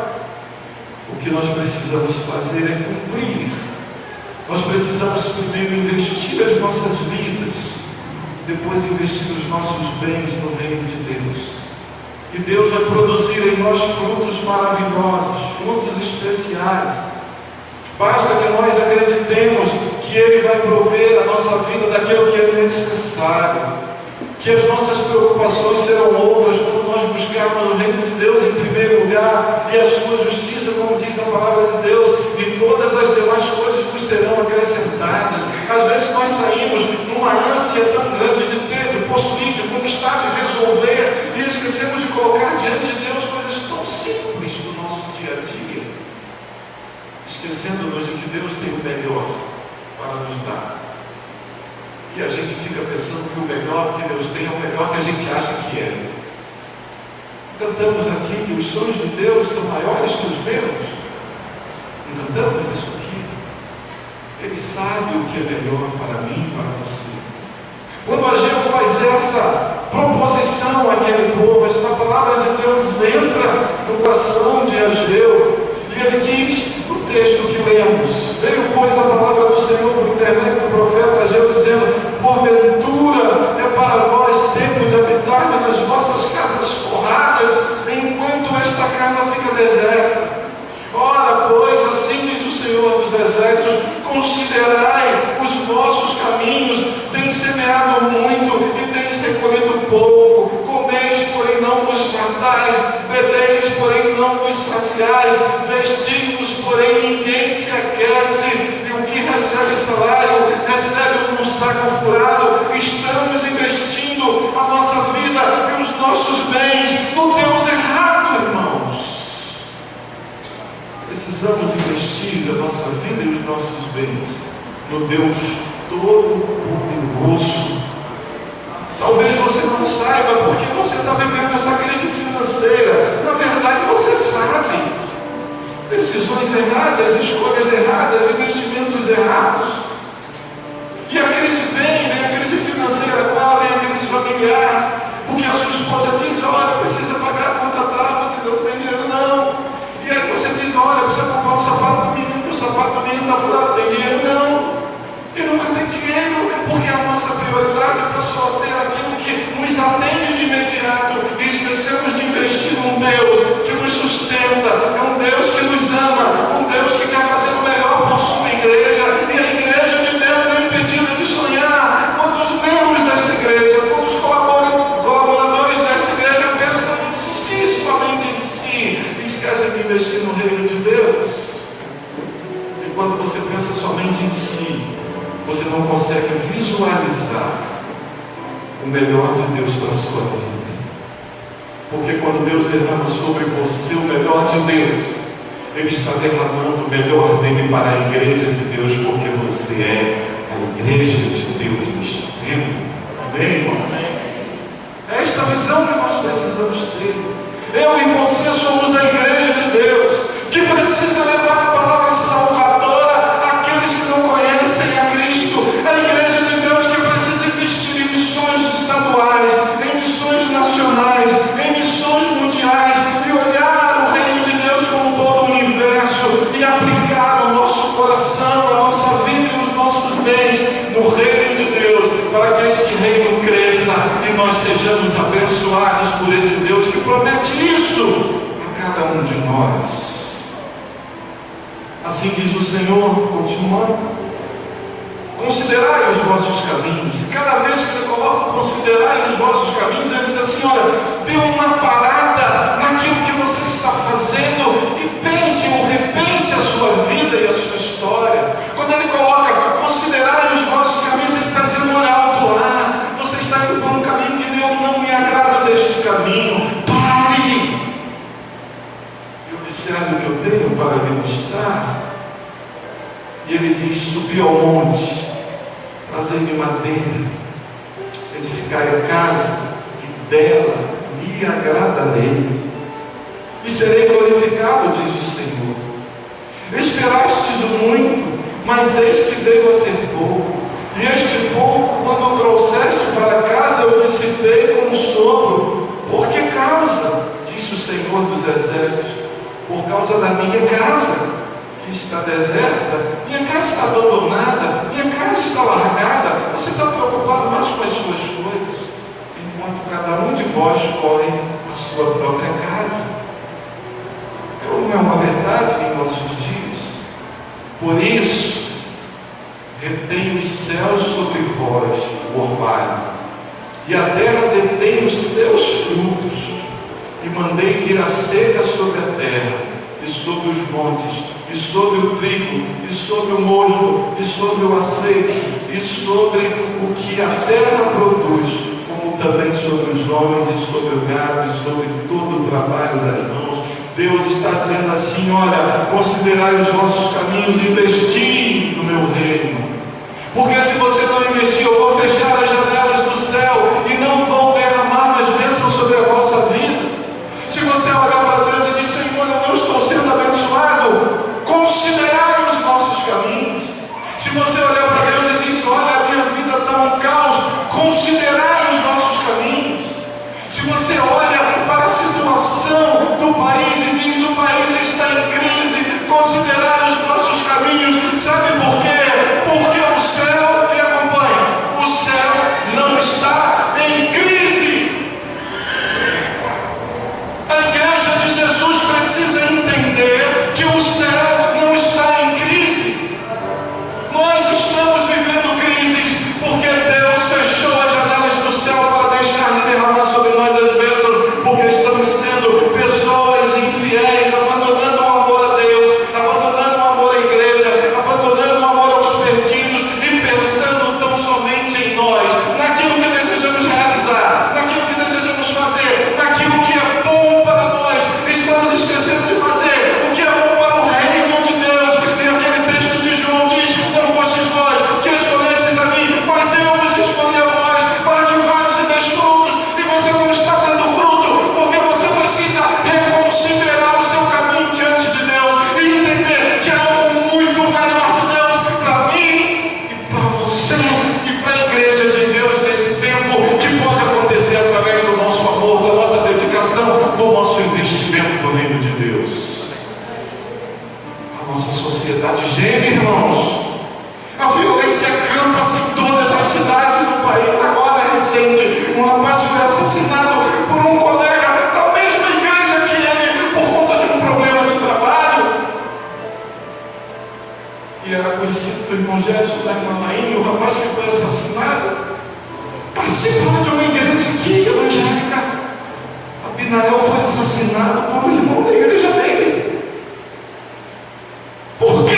O que nós precisamos fazer é cumprir. Nós precisamos primeiro investir as nossas vidas, depois investir os nossos bens no reino de Deus. E Deus vai produzir em nós frutos maravilhosos, frutos especiais. Basta que nós acreditemos que Ele vai prover a nossa vida daquilo que é necessário, que as nossas preocupações serão outras quando nós buscarmos o reino de Deus em primeiro lugar e a sua justiça, como diz a palavra de Deus, e todas as demais coisas nos serão acrescentadas. Às vezes nós saímos numa ânsia tão grande de ter, de possuir, de conquistar, de resolver, e esquecemos de colocar diante de Deus coisas tão simples do nosso dia a dia, esquecendo-nos de que Deus tem o melhor para nos dar. E a gente tem é o melhor que a gente acha que é. Cantamos aqui que os sonhos de Deus são maiores que os meus. Não cantamos isso aqui. Ele sabe o que é melhor para mim e para você. Quando Ageu faz essa proposição àquele povo, esta palavra de Deus entra no coração de Ageu, e ele diz no texto que lemos: veio, pois, a palavra do Senhor por intermédio do profeta Ageu, dizendo: porventura é para vós tempo de habitar nas vossas casas forradas, enquanto esta casa fica deserta. Ora, pois, assim diz o Senhor dos Exércitos: considerai os vossos caminhos, tendes semeado muito e tendes recolhido pouco, comeis, porém não vos fartais, bebeis, porém não vos saciais, vestimos, porém ninguém se aquece, e o que recebe salário, recebe um saco furado. Estamos investindo a nossa vida e os nossos bens no Deus errado, irmãos. Precisamos investir a nossa vida e os nossos bens no Deus Todo-Poderoso. Talvez você não saiba porque você está vivendo essa crise financeira. Na verdade, você sabe. Decisões erradas, escolhas erradas, investimentos errados. E a crise vem a crise financeira, com ela vem a crise familiar. Porque a sua esposa diz: olha, precisa pagar a conta tal, você não tem dinheiro não. E aí você diz: olha, precisa comprar um sapato do menino, porque o sapato do menino está furado, tem dinheiro não. E nunca tem dinheiro, porque a nossa prioridade passou a ser aquilo que nos atende de imediato, e esquecemos de investir num Deus que nos sustenta, é um Deus que nos ama, um Deus que quer fazer o melhor por sua igreja, e a igreja de Deus é impedida de sonhar. Quando os membros desta igreja, quando os colaboradores desta igreja pensam em si, somente em si, e esquecem de investir no reino de Deus. E quando você pensa somente em si, você não consegue visualizar o melhor de Deus para a sua vida. Porque quando Deus derrama sobre você o melhor de Deus, Ele está derramando o melhor dele para a igreja de Deus, porque você é a igreja de Deus neste tempo. Amém, irmão? É esta visão que nós precisamos ter. Eu e você somos a igreja de Deus, que precisa levar a palavra salvadora àqueles que não conhecem a Cristo. A igreja de Deus que precisa investir em missões estaduais, em missões nacionais, em missões mundiais, e olhar o reino de Deus como todo o universo e aplicar o nosso coração, a nossa vida e os nossos bens no reino de Deus, para que este reino cresça e nós sejamos abençoados por esse Deus que promete isso a cada um de nós. Assim diz o Senhor, continuando: considerai os vossos caminhos. E cada vez que Ele coloca considerai os vossos caminhos, Ele diz assim: olha, dê uma parada naquilo que você está fazendo e pense ou repense a sua vida e a sua história. Quando Ele coloca considerai os vossos caminhos, Ele está dizendo: olha, alto lá, você está indo por um caminho que Deus não me agrada deste caminho. Pare e observe o que eu tenho para ministrar. E Ele diz: subi ao monte, trazei-me madeira, edificai a casa, e dela me agradarei, e serei glorificado, diz o Senhor. Esperastes muito, mas eis que veio a ser pouco, e este pouco, quando o trouxeste para casa, eu dissipei como sopro. Por que causa? Disse o Senhor dos Exércitos: por causa da minha casa, que está deserta, minha casa está abandonada, minha casa está largada. Você está preocupado mais com as suas coisas, enquanto cada um de vós corre a sua própria casa. Não é uma verdade em nossos dias? Por isso, retém os céus sobre vós o orvalho, e a terra detém os seus frutos, e mandei vir a seca sobre a terra, e sobre os montes, e sobre o trigo, e sobre o mosto, e sobre o azeite, e sobre o que a terra produz, como também sobre os homens, e sobre o gado, e sobre todo o trabalho das mãos. Deus está dizendo assim: olha, considerai os vossos caminhos, investi no meu reino. Porque se você não investir, eu vou fechar as janelas do céu e não vou sociedade geme, irmãos. A violência campa-se em todas as cidades do país. Agora é recente, um rapaz foi assassinado por um colega da mesma igreja que ele, por conta de um problema de trabalho. E era conhecido do irmão Gerson, da irmã Naíma, o rapaz que foi assassinado participava de uma igreja aqui, evangélica. Abinael foi assassinado por um irmão da igreja dele. Por quê?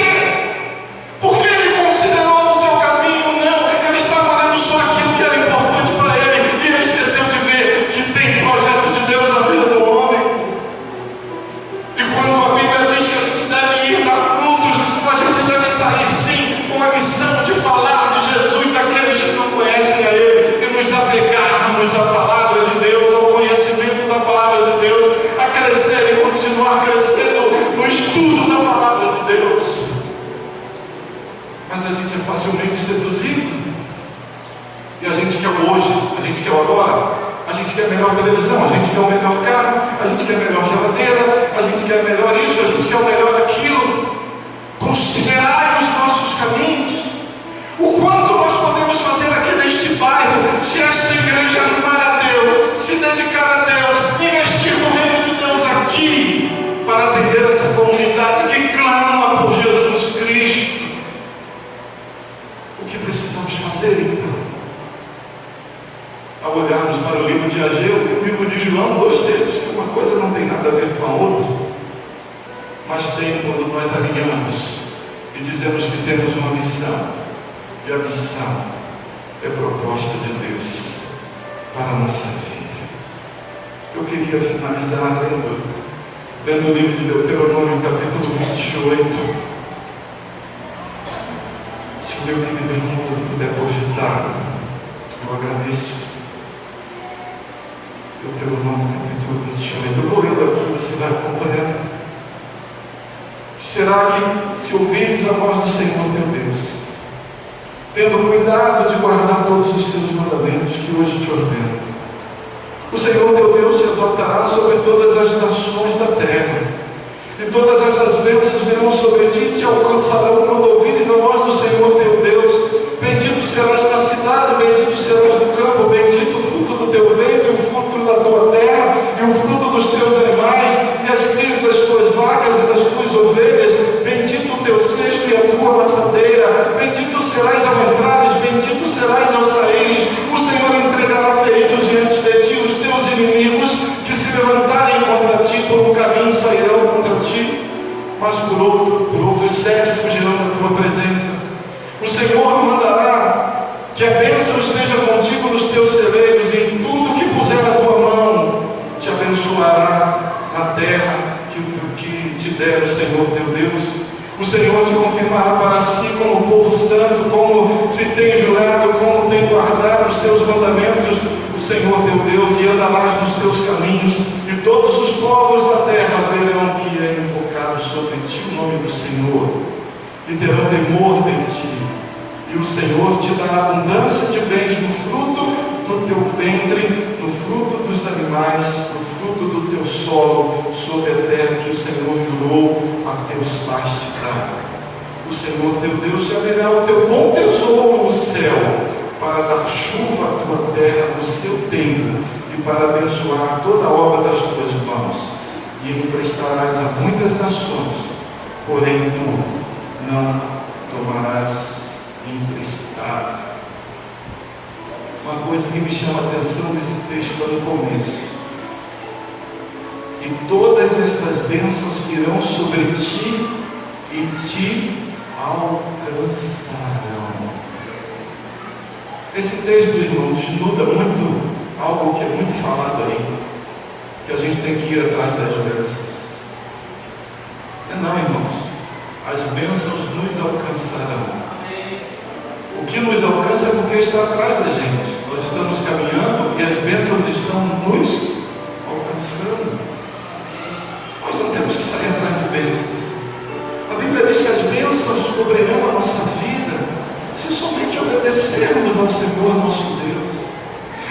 Porque ele considerou o seu caminho? Não, ele estava olhando só aquilo que era importante para ele, e ele esqueceu de ver que tem projeto de Deus na vida do homem. E quando a Bíblia diz que a gente deve ir dar frutos, a gente deve sair sim com a missão de falar de Jesus àqueles que não conhecem a Ele, e nos apegarmos à palavra de Deus, ao conhecimento da palavra de Deus, a crescer e continuar crescendo no estudo da palavra de Deus. Mas a gente é facilmente seduzido, e a gente quer o hoje, a gente quer o agora, a gente quer a melhor televisão, a gente quer o melhor carro, a gente quer a melhor geladeira, a gente quer o melhor isso, a gente quer o melhor aquilo. Considerai os nossos caminhos. O quanto nós podemos fazer aqui neste bairro, se esta igreja amar a Deus, se dedicar a Deus, investir no reino de Deus aqui, para atender essa comunidade que clama por Jesus Cristo. O que precisamos fazer então? Ao olharmos para o livro de Ageu e o livro de João, dois textos que uma coisa não tem nada a ver com a outra, mas tem quando nós alinhamos e dizemos que temos uma missão, e a missão é proposta de Deus para a nossa vida. Eu queria finalizar lendo o livro de Deuteronômio, capítulo 28. Se o meu querido irmão puder projetar, eu agradeço. Deuteronômio, capítulo 28. Eu vou lendo aqui, você vai acompanhando. Será que, se ouvires a voz do Senhor teu Deus, tendo cuidado de guardar todos os seus mandamentos que hoje te ordeno, o Senhor teu Deus te exaltará sobre todas as nações da terra, e todas essas bênçãos virão sobre ti e te alcançarão quando ouvires a voz do Senhor teu Deus. Bendito serás na cidade, bendito serás no campo, bendito o fruto do teu ventre, o fruto da tua terra, e o fruto dos teus animais, e as crias das tuas vacas e das tuas ovelhas. Bendito o teu cesto e a tua amassadeira. Bendito serás ao entrares, bendito serás ao saíres. O Senhor entregará feridos diante de ti, os teus inimigos que se levantarem contra ti por um caminho sairão contra ti, mas por outros 7 fugirão da tua presença. O Senhor mandará que a bênção esteja contigo nos teus celeiros, e em tudo que puser a tua mão te abençoará na terra que te der o Senhor teu Deus. O Senhor te confirmará para si como povo santo, como se tem jurado, como tem guardado os teus mandamentos, o Senhor teu Deus, e andarás nos teus caminhos, e todos os povos da terra verão que é invocado sobre ti o nome do Senhor, e terão temor de ti. E o Senhor te dará abundância de bens no fruto do teu ventre, no fruto dos animais, no fruto do teu solo, sobre a terra que o Senhor jurou a teus pais te dar. O Senhor teu Deus te abrirá o teu bom tesouro no céu, para dar chuva à tua terra no seu tempo, e para abençoar toda a obra das tuas mãos. E emprestarás a muitas nações, porém tu não tomarás emprestado. Uma coisa que me chama a atenção nesse texto lá no começo: e todas estas bênçãos virão sobre ti e te alcançarão. Esse texto, irmão, desnuda muito algo que é muito falado aí, que a gente tem que ir atrás das bênçãos. Não, irmãos, as bênçãos nos alcançarão. O que nos alcança é porque está atrás da gente. Nós estamos caminhando e as bênçãos estão nos alcançando. Nós não temos que sair atrás de bênçãos. A Bíblia diz que as bênçãos cobrirão a nossa vida se somente obedecermos ao Senhor nosso Deus.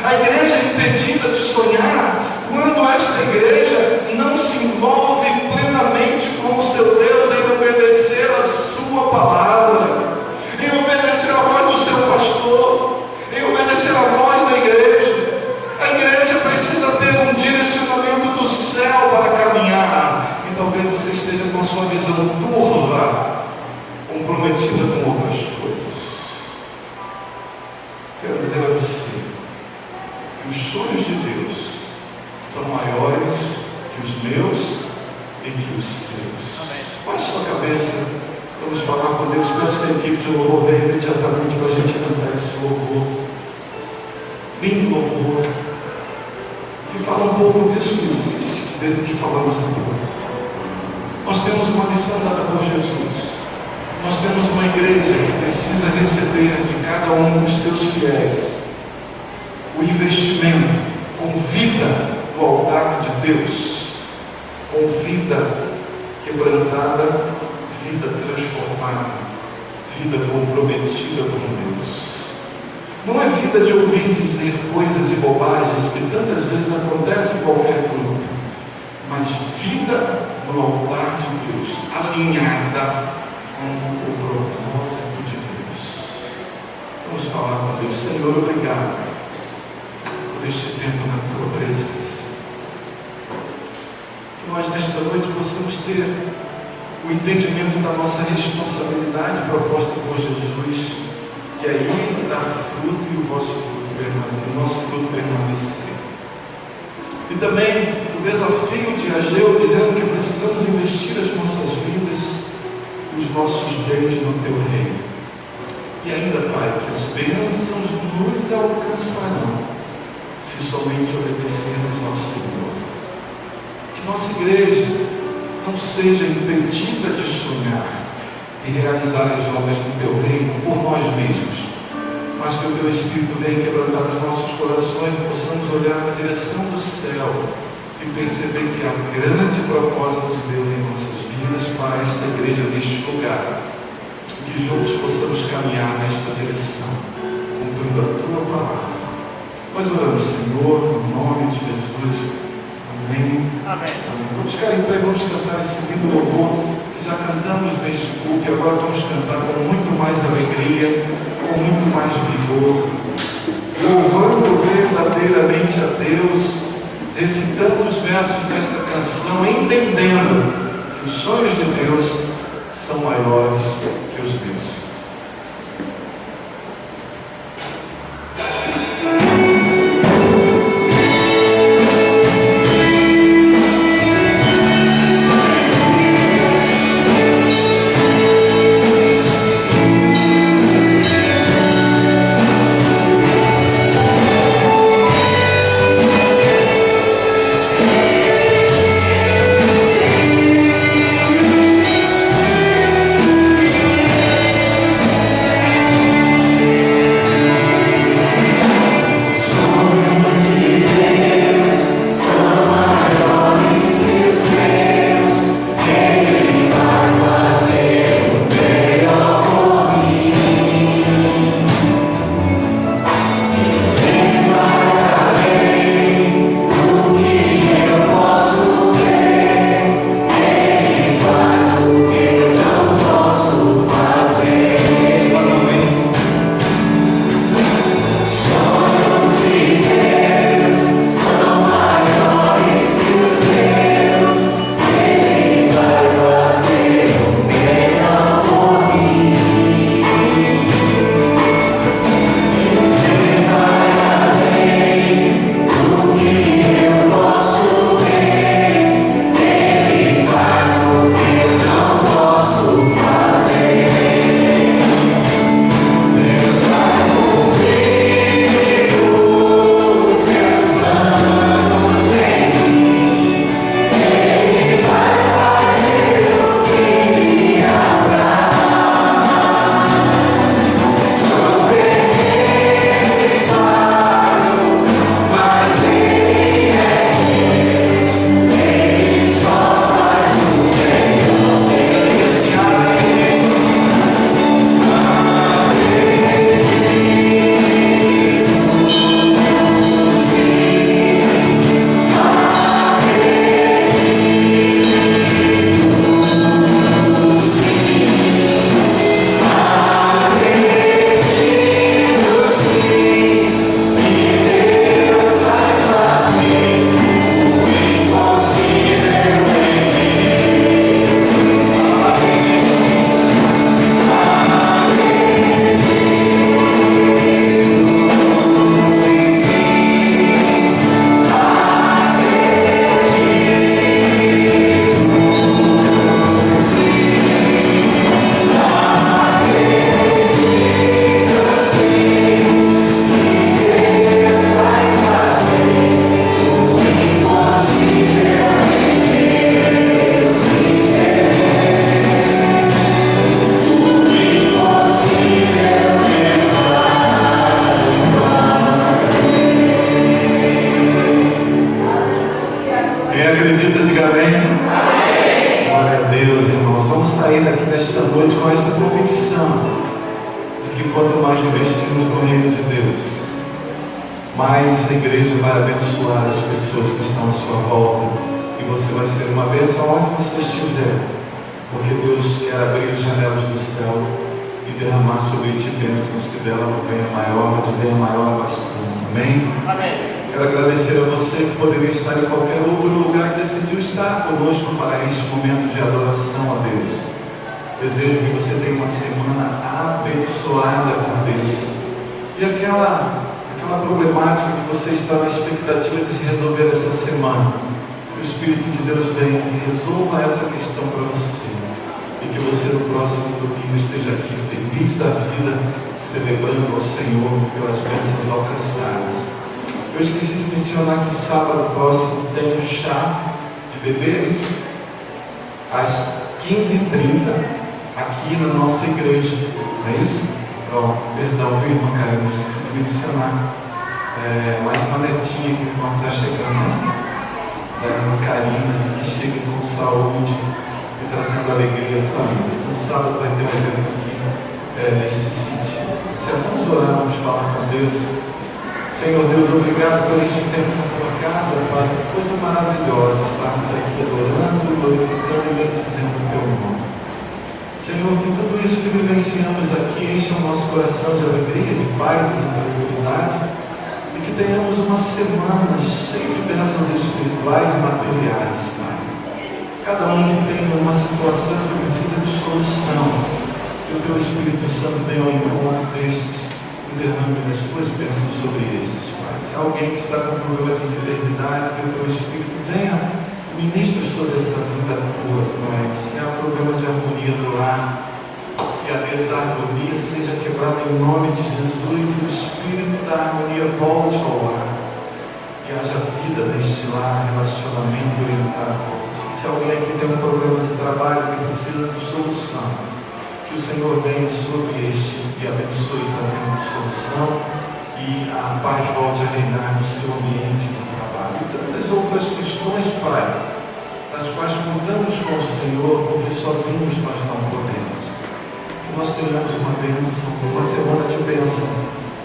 A igreja é impedida de sonhar quando esta igreja não se envolve plenamente com o seu Deus em obedecer a talvez você esteja com a sua visão turva, comprometida com outras coisas. Quero dizer a você que os sonhos de Deus são maiores que os meus e que os seus. Baixe sua cabeça, vamos falar com Deus. Peço que a equipe de louvor venha imediatamente para a gente cantar esse louvor. Lindo louvor, que fala um pouco disso que falamos agora. Nós temos uma missão dada por Jesus. Nós temos uma igreja que precisa receber de cada um dos seus fiéis o investimento com vida no altar de Deus, com vida quebrantada, vida transformada, vida comprometida com Deus. Não é vida de ouvir dizer coisas e bobagens que tantas vezes acontecem em qualquer grupo, mas vida no altar de Deus, alinhada com o propósito de Deus. Vamos falar com Deus. Senhor, obrigado por este tempo na tua presença. Que nós nesta noite possamos ter o entendimento da nossa responsabilidade proposta por Jesus, que é Ele dar fruto e o vosso fruto permanecer, o nosso fruto permanecer. E também o desafio de Ageu, dizendo que precisamos investir as nossas vidas e os nossos bens no teu reino. E ainda, Pai, que as bênçãos nos alcançarão se somente obedecermos ao Senhor. Que nossa igreja não seja impedida de sonhar e realizar as obras do teu reino por nós mesmos, mas que o teu Espírito venha quebrantar os nossos corações e possamos olhar na direção do céu e perceber que há grande propósito de Deus em nossas vidas para esta igreja neste lugar, e que juntos possamos caminhar nesta direção, cumprindo a tua palavra. Nós oramos, Senhor, no nome de Jesus. Amém. Amém. Vamos ficar em pé, vamos cantar esse lindo louvor que já cantamos neste culto, e agora vamos cantar com muito mais alegria, com muito mais vigor, louvando verdadeiramente a Deus, recitando os versos desta canção, entendendo que os sonhos de Deus são maiores que os meus. acredita, diga amém. Glória a Deus, irmãos. Vamos sair daqui nesta noite com esta convicção de que quanto mais investimos no reino de Deus, mais a igreja vai abençoar as pessoas que estão à sua volta. E você vai ser uma bênção onde você estiver. Porque Deus quer abrir as janelas do céu e derramar sobre ti bênçãos que dela não venha maior, mas de venha maior abastança. Amém? Amém. Quero agradecer a você que poderia estar em qualquer outro lugar e decidiu estar conosco para este momento de adoração a Deus. Desejo que você tenha uma semana abençoada por Deus. E aquela problemática que você está na expectativa de se resolver esta semana, que o Espírito de Deus venha e resolva essa questão para você. E que você no próximo domingo esteja aqui feliz da vida, celebrando ao Senhor pelas bênçãos alcançadas. Eu esqueci de mencionar que sábado próximo tem um chá de bebês às 15h30 aqui na nossa igreja. Não é isso? Oh, perdão, viu, irmã Karen? Eu esqueci de mencionar. Mais uma netinha que o irmão está chegando, da irmã Karina, que chegue com saúde e trazendo alegria à família. Então, sábado vai ter um evento aqui neste sítio. Vamos orar, vamos falar com Deus. Senhor Deus, obrigado por este tempo na tua casa, Pai. Que coisa maravilhosa estarmos aqui adorando, glorificando e bendizendo o teu nome. Senhor, que tudo isso que vivenciamos aqui enche o nosso coração de alegria, de paz e de tranquilidade, e que tenhamos uma semana cheia de bênçãos espirituais e materiais, Pai. Cada um que tem uma situação que precisa de solução, que o teu Espírito Santo venha ao encontro destes e derrame as tuas bênçãos sobre estes, Pai. Se alguém que está com problema de enfermidade, que o teu Espírito venha e ministre sobre essa vida tua, Pai. Se há problema de harmonia no lar, que a desarmonia seja quebrada em nome de Jesus e o Espírito da harmonia volte ao lar. Que haja vida neste lar, relacionamento orientado. Se alguém aqui tem um problema de trabalho que precisa de solução, que o Senhor venha sobre este e abençoe, trazendo solução e a paz volte a reinar no seu ambiente de trabalho. E tantas outras questões, Pai, nas quais contamos com o Senhor, porque sozinhos nós não podemos. Que nós tenhamos uma bênção, uma semana de bênção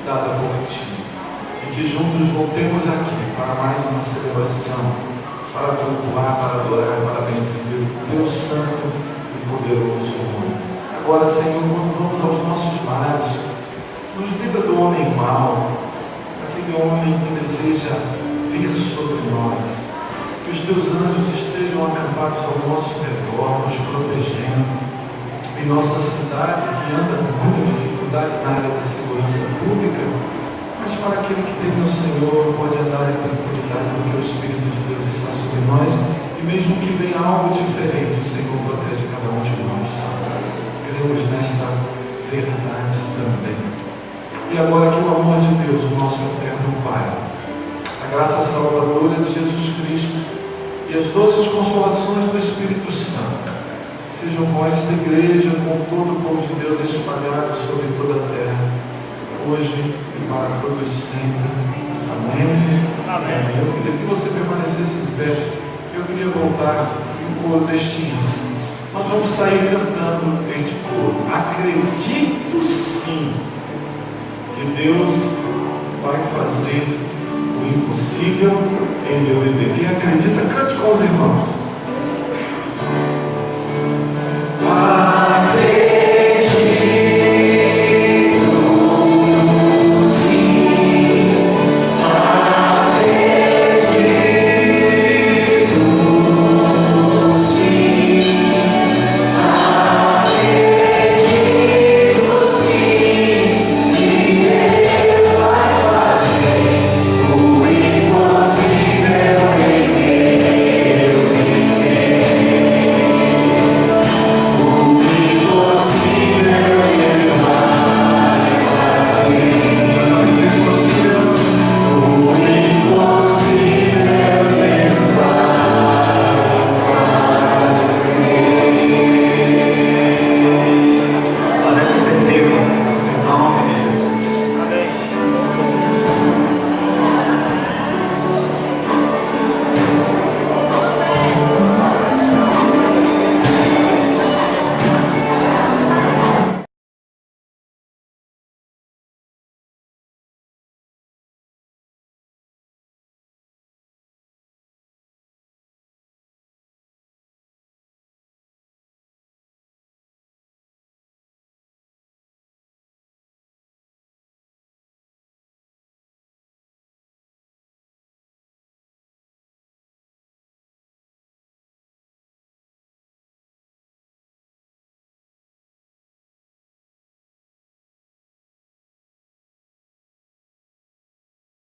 dada por Ti. E que juntos voltemos aqui para mais uma celebração, para cultuar, para adorar, para bendizer o Deus Santo e poderoso nome. Agora, Senhor, quando vamos aos nossos lares, nos livra do homem mau, aquele homem que deseja vir sobre nós. Que os teus anjos estejam acampados ao nosso redor, nos protegendo. Em nossa cidade, que anda com muita dificuldade na área da segurança pública, mas para aquele que tem o Senhor, pode andar em tranquilidade, porque o Espírito de Deus está sobre nós, e mesmo que venha algo diferente, o Senhor protege cada um de nós. Cremos nesta verdade também. E agora que o amor de Deus, o nosso eterno Pai, a graça salvadora de Jesus Cristo e as doces consolações do Espírito Santo sejam com esta igreja, com todo o povo de Deus espalhado sobre toda a terra, hoje e para todos sempre. Amém. Amém. Eu queria que você permanecesse em pé. Eu queria voltar em coro deste hino. Nós vamos sair cantando este coro. Acredito sim que Deus vai fazer o impossível em meu viver.